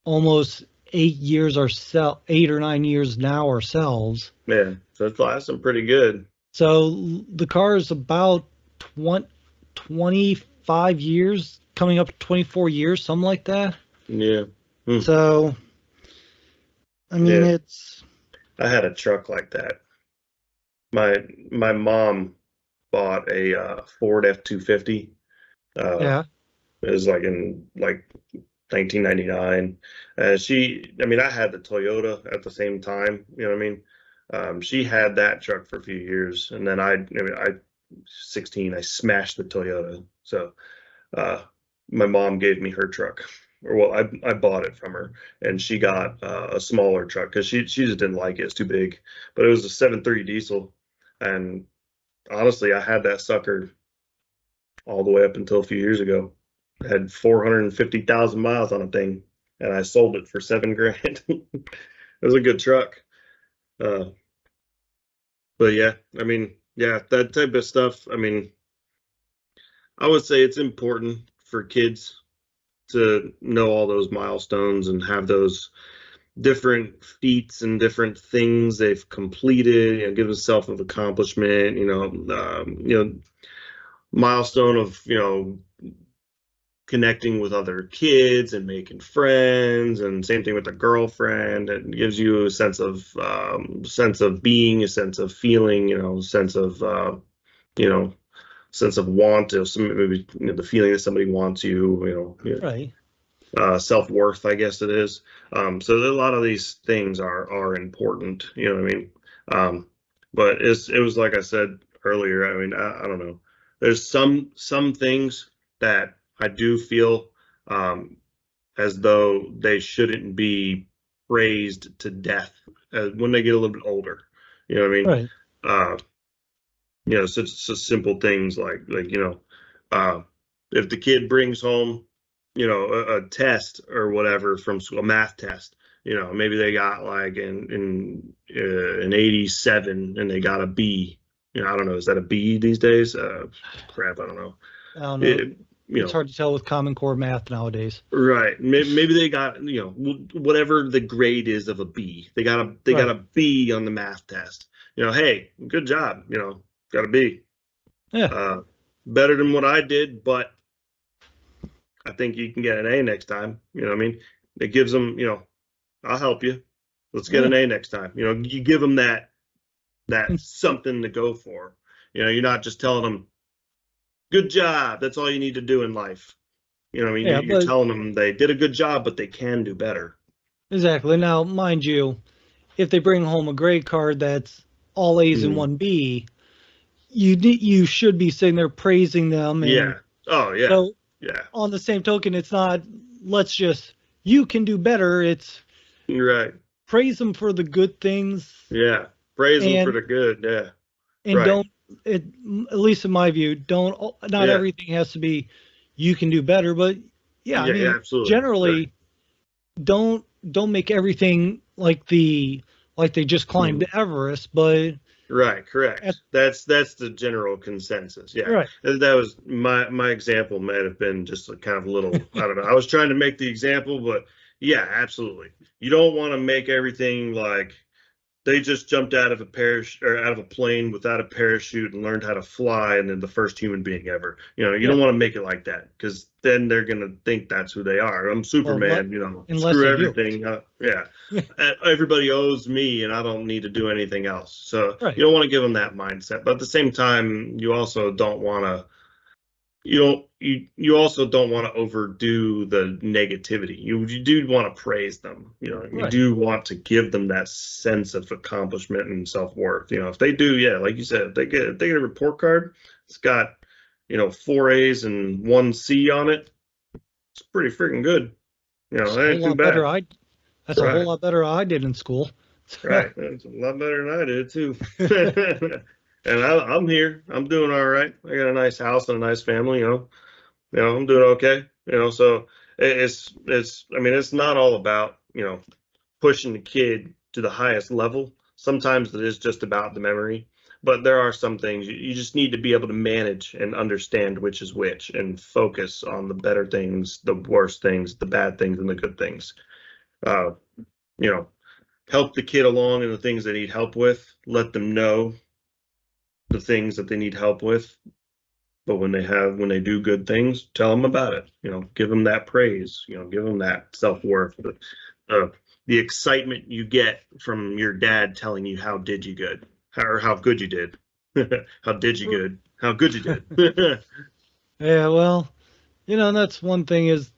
almost 8 years ourselves, 8 or 9 years now ourselves. Yeah. So it's lasting pretty good. So the car is about 25 years, coming up to 24 years, something like that. Yeah. So, I mean, Yeah. it's, I had a truck like that. My mom bought a Ford F-250. yeah, It was like in 1999. I mean, I had the Toyota at the same time. You know what I mean? She had that truck for a few years, and then I 16, I smashed the Toyota. So my mom gave me her truck, or well, I bought it from her, and she got a smaller truck because she just didn't like it. It's too big. But it was a 7.3 diesel, and honestly, I had that sucker all the way up until a few years ago. I had 450,000 miles on a thing, and I sold it for $7,000. It was a good truck. Uh, but yeah, I mean, yeah, that type of stuff. I mean, I would say it's important for kids to know all those milestones and have those different feats and different things they've completed. Give a self of accomplishment. Milestone of connecting with other kids and making friends, and same thing with a girlfriend. It gives you a sense of being, a sense of feeling, you know sense of want, maybe the feeling that somebody wants you, right. self-worth, I guess it is. So a lot of these things are important, you know what I mean? But it was like I said earlier. I mean, I don't know. There's some things that I do feel as though they shouldn't be praised to death when they get a little bit older. You know what I mean? Right. Uh, such simple things like uh, if the kid brings home a test or whatever from school, a math test. Maybe they got like an 87 and they got a B. I don't know. Is that a B these days? Crap, I don't know. I don't know. It, you It's know, hard to tell with Common Core math nowadays. right. Maybe they got, whatever the grade is of a B. They got Right. a B on the math test. Hey, good job. Got a B. Yeah. Uh, Better than what I did, but I think you can get an A next time. You know what I mean? It gives them, I'll help you. Let's get Yeah. an A next time. You give them that something to go for. You're not just telling them, good job. That's all you need to do in life. I mean, Yeah. you're But telling them they did a good job, but they can do better. exactly. Now, mind you, if they bring home a grade card that's all A's and Mhm. one B, you should be sitting there praising them. And Yeah. Oh, yeah. so, Yeah. on the same token, it's not let's just you can do better. It's You're right. praise them for the good things Yeah. Praise them for and the good. Yeah. and Right. don't it at least in my view don't not Yeah. everything has to be you can do better, but yeah, I Yeah. Yeah. mean Absolutely. Right. generally don't make everything like they just climbed Mhm. Everest, but Right, at, correct. That's the general consensus. Yeah, right. that was my example. Might have been just a kind of a little. I don't know. I was trying to make the example, but yeah, absolutely. You don't want to make everything like they just jumped out of a parachute or out of a plane without a parachute and learned how to fly, and then the first human being ever. You Yeah. don't want to make it like that because then they're gonna think that's who they are. I'm Well, Superman. unless Screw they do. everything. Yeah, everybody owes me, and I don't need to do anything else. So Right. you don't want to give them that mindset, but at the same time, you also don't want to you also don't want to overdo the negativity. You do want to praise them. You Right. do want to give them that sense of accomplishment and self-worth. If they do, yeah, like you said, if they get a report card, it's got, four A's and one C on it. It's pretty freaking good. It's a That whole ain't too lot better. bad. That's a whole Right. lot better I did in school. Right. That's a lot better than I did too. And I'm here. I'm doing all right. I got a nice house and a nice family, I'm doing okay. So it's I mean it's not all about, pushing the kid to the highest level. Sometimes it is just about the memory, but there are some things you just need to be able to manage and understand which is which and focus on the better things, the worst things, the bad things, and the good things. Uh, you know, Help the kid along in the things they need help with. Let them know the things that they need help with, but when they do good things, tell them about it. Give them that praise. Give them that self-worth. Uh, the excitement you get from your dad telling you how did you good, or how good you did. How did you good, how good you did. Yeah, well, and that's one thing is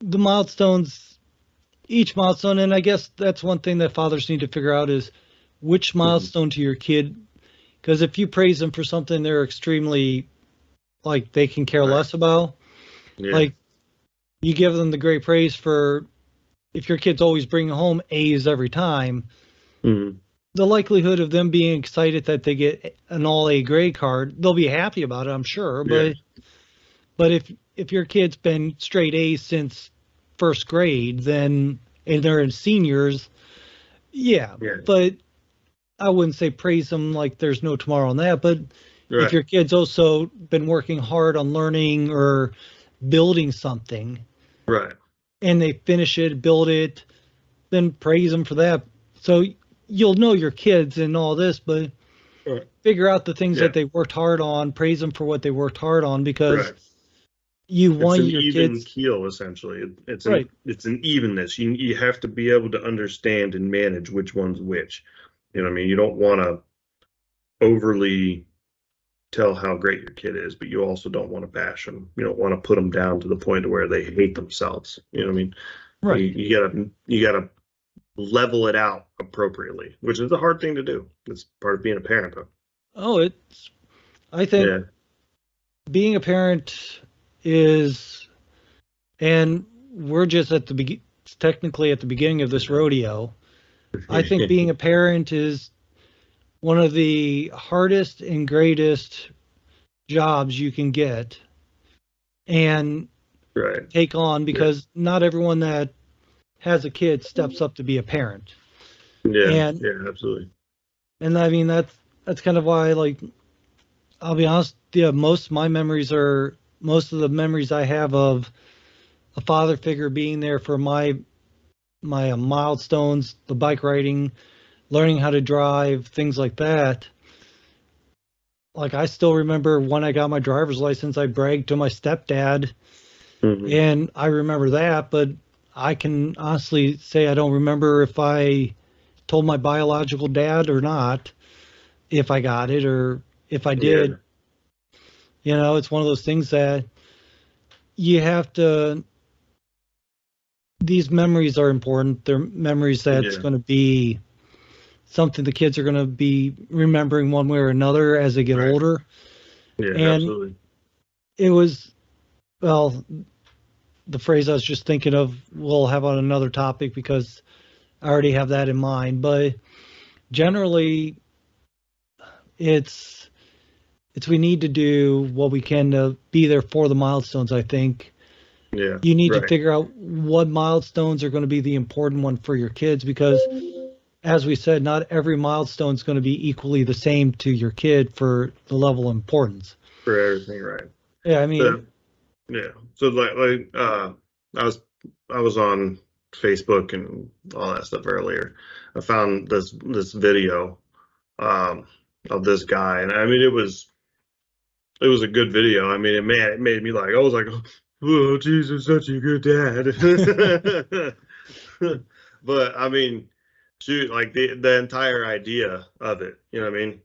the milestones, each milestone, and I guess that's one thing that fathers need to figure out is which Mhm. milestone to your kid, because if you praise them for something they're extremely like they can care Right. less about, Yeah. like you give them the great praise for if your kid's always bringing home A's every time, Mhm. the likelihood of them being excited that they get an all A grade card, they'll be happy about it, I'm sure. Yeah. But if your kid's been straight A's since first grade, then and they're in seniors, yeah. Yeah. But I wouldn't say praise them like there's no tomorrow on that. But if Right. your kid's also been working hard on learning or building something Right. and they finish it, build it, then praise them for that. So you'll know your kids and all this, but Right. figure out the things that Yeah. they worked hard on, praise them for what they worked hard on because Right. you It's want an your even kids keel, essentially. It's an right. it's an evenness. You have to be able to understand and manage which one's which. What I mean? You don't want to overly tell how great your kid is, but you also don't want to bash them. You don't want to put them down to the point where they hate themselves. You know what I mean? You, Right. you gotta level it out appropriately, which is a hard thing to do. It's part of being a parent, though. Oh, it's I think Yeah. being a parent is and we're just at the technically at the beginning of this rodeo. I think being a parent is one of the hardest and greatest jobs you can get. And Right. take on, because not everyone that has a kid steps up to be a parent. Yeah. And Yeah. Absolutely. I mean that's kind of why, like, I'll be honest, yeah, most of the memories I have of a father figure being there for my milestones, the bike riding, learning how to drive, things like that. Like, I still remember when I got my driver's license, I bragged to my stepdad, Hmm. and I remember that, but I can honestly say I don't remember if I told my biological dad or not, if I got it or if I did. Yeah. It's one of those things that you have to, these memories are important. They're memories that's Yeah. going to be something the kids are going to be remembering one way or another as they get Right. older. Yeah. And Absolutely. it was, well, the phrase I was just thinking of, we'll have on another topic because I already have that in mind. But generally, it's we need to do what we can to be there for the milestones. I think Yeah. you need to Right. figure out what milestones are going to be the important one for your kids, because as we said, not every milestone is going to be equally the same to your kid for the level of importance. For everything. Right. Yeah, I mean, So yeah. So I was I was on Facebook and all that stuff earlier. I found this video um of this guy, and I mean it was a good video. I mean it made me like I was like, oh Jesus, such a good dad. But I mean, shoot, like the entire idea of it, you know what I mean?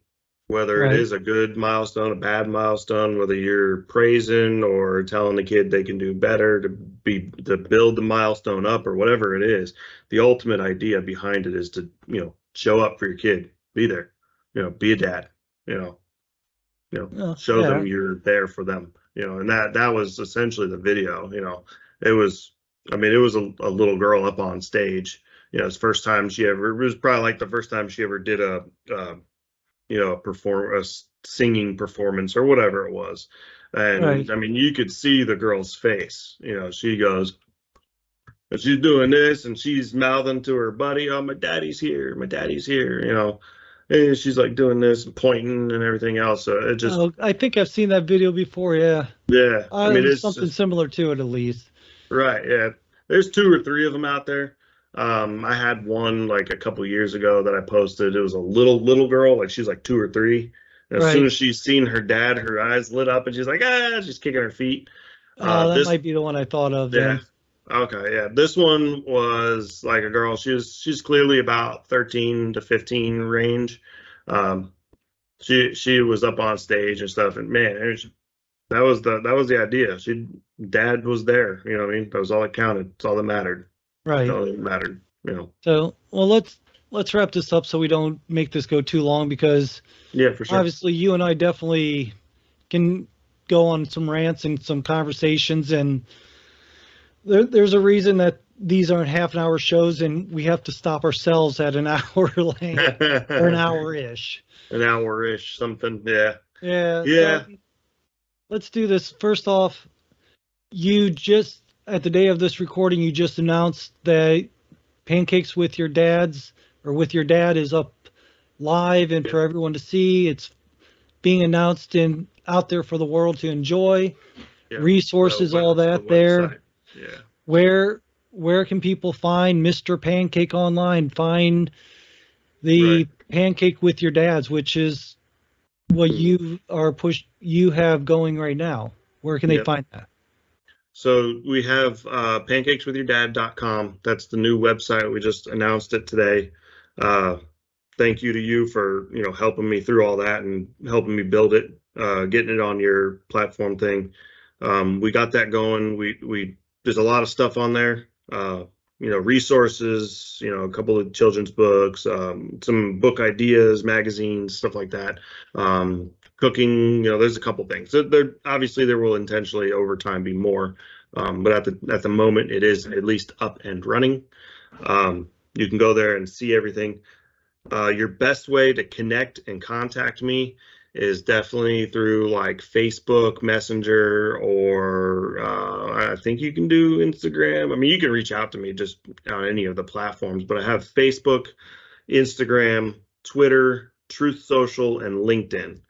Whether it right, is a good milestone, a bad milestone, whether you're praising or telling the kid they can do better to build the milestone up or whatever it is, the ultimate idea behind it is to, show up for your kid, be there, be a dad, you know, show them yeah, you're there for them, and that was essentially the video, it was, I mean, it was a little girl up on stage, it's first time she ever, it was probably like the first time she ever did a singing performance or whatever it was. right. And I mean, you could see the girl's face, she goes, and she's doing this and she's mouthing to her buddy, oh, my daddy's here, and she's like doing this and pointing and everything else. So it just, Oh, I think I've seen that video before. Yeah, yeah, I mean, it's something just, similar to it, at least. right, yeah. There's two or three of them out there. I had one like a couple years ago that I posted. It was a little girl, like she's like 2 or 3. And as soon Right. as she's seen her dad, her eyes lit up, and she's like, she's kicking her feet. That This, might be the one I thought of yeah, then. okay, yeah. This one was like a girl. She's clearly about 13 to 15 range. Um, she was up on stage and stuff, and man, that was the idea. Dad was there. You know what I mean? That was all that counted. It's all that mattered. That's Right. all that mattered. So, well, let's wrap this up so we don't make this go too long, because Yeah, for sure. obviously you and I definitely can go on some rants and some conversations, and there's a reason that these aren't half an hour shows, and we have to stop ourselves at an hour length or an hour ish. An hour-ish, something. Yeah. Yeah. So Yeah. let's do this. First off, you just, at the day of this recording, you just announced that Pancakes with Your Dads, or With Your Dad, is up live and Yeah. for everyone to see. It's being announced and out there for the world to enjoy. Yeah. Resources, all The that there. website. Yeah. Where can people find Mr. Pancake online? Find Right. the Pancake with Your Dads, which is what you have going right now. Where can they Yeah. find that? So we have pancakeswithyourdad.com. That's the new website. We just announced it today. Uh, Thank you to you for helping me through all that and helping me build it, getting it on your platform thing. We got that going. We there's a lot of stuff on there. Resources. A couple of children's books, some book ideas, magazines, stuff like that. Cooking. There's a couple things. There obviously there will intentionally over time be more, but at the moment it is at least up and running. You can go there and see everything. Your best way to connect and contact me is definitely through like Facebook Messenger, or I think you can do Instagram. I mean, you can reach out to me just on any of the platforms, but I have Facebook, Instagram, Twitter, Truth Social, and LinkedIn.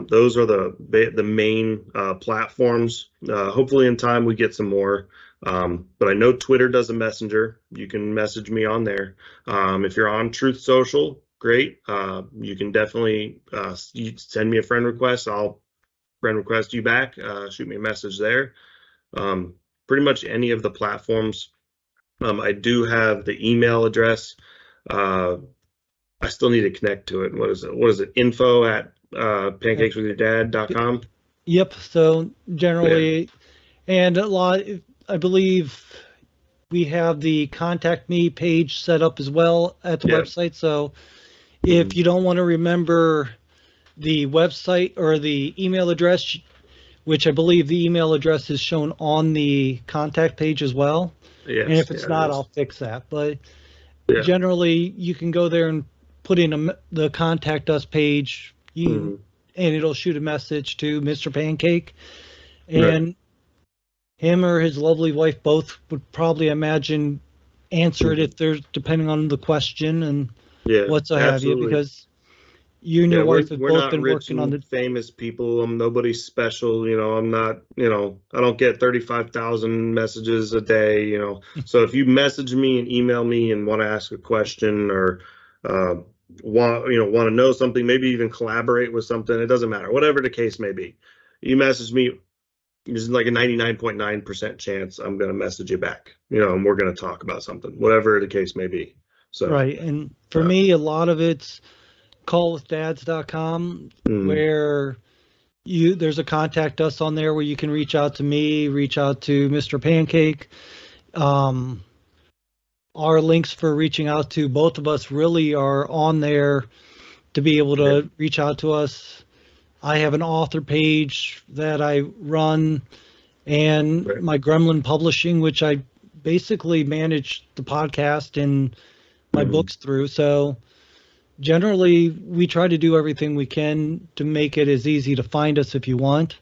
Those are the main platforms. Hopefully, in time we get some more. But I know Twitter does a messenger. You can message me on there. If you're on Truth Social, great. You can definitely send me a friend request. I'll friend request you back. Shoot me a message there. Pretty much any of the platforms. I do have the email address. I still need to connect to it. What is it? What is it? Info at pancakeswithyourdad.com. Yep. So Yeah. generally, and a lot, I believe we have the contact me page set up as well at the Yeah. website. So if you don't want to remember the website or the email address, which I believe the email address is shown on the contact page as well. And Yes. if it's Yeah, not, it is. I'll fix that. But Yeah. generally, you can go there and put in the contact us page, Mhm. and it'll shoot a message to Mr. Pancake. Right. And him or his lovely wife both would probably imagine answer it if there's depending on the question and Yeah. what's so have you, Absolutely. because you and Yeah, your wife have we're both not been rich working on and the famous people. I'm nobody special, I'm not, I don't get 35,000 messages a day, So if you message me and email me and want to ask a question, or uh, want to know something, maybe even collaborate with something, it doesn't matter. Whatever the case may be. You message me, there's like a 99.9% chance I'm going to message you back, and we're going to talk about something, whatever the case may be. So, right. And for uh, me, a lot of it's callwithdads.com, mm, where there's a contact us on there where you can reach out to me, reach out to Mr. Pancake. Um, our links for reaching out to both of us really are on there to be able yeah, to reach out to us. I have an author page that I run, and right. my Gremlin Publishing, which I basically manage the podcast and my Mhm. books through. So generally, we try to do everything we can to make it as easy to find us if you want.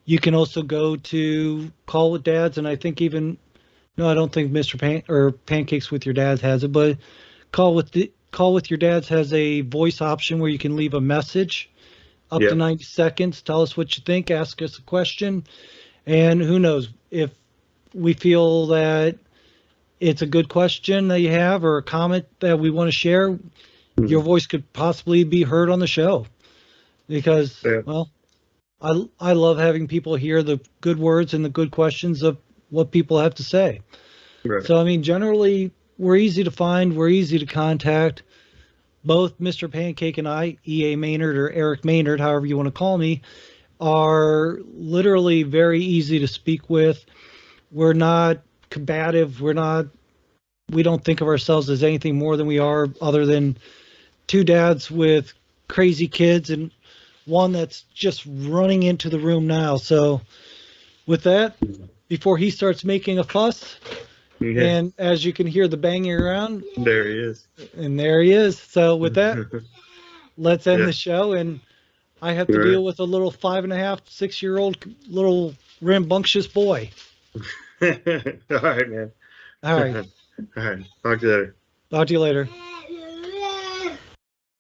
You can also go to Call with Dads, and I think even no, I don't think Mr. or Pancakes with Your Dads has it, but Call with Your Dads has a voice option where you can leave a message up to Yeah. 90 seconds. Tell us what you think, ask us a question, and who knows if we feel that it's a good question that you have or a comment that we want to share, your Mhm. voice could possibly be heard on the show because, Yeah. well, I love having people hear the good words and the good questions of what people have to say. Right. So, I mean, generally, we're easy to find, we're easy to contact. Both Mr. Pancake and I, EA Maynard or Eric Maynard, however you want to call me, are literally very easy to speak with. We're not combative. We don't think of ourselves as anything more than we are, other than two dads with crazy kids and one that's just running into the room now. So, with that, before he starts making a fuss, Yeah. and as you can hear the banging around, There he is. and there he is. So, with that, let's end Yeah. the show. And I have to Right. deal with a little 5.5, 6 year old little rambunctious boy. All right, man. All All right. right. Talk to you later. Talk to you later.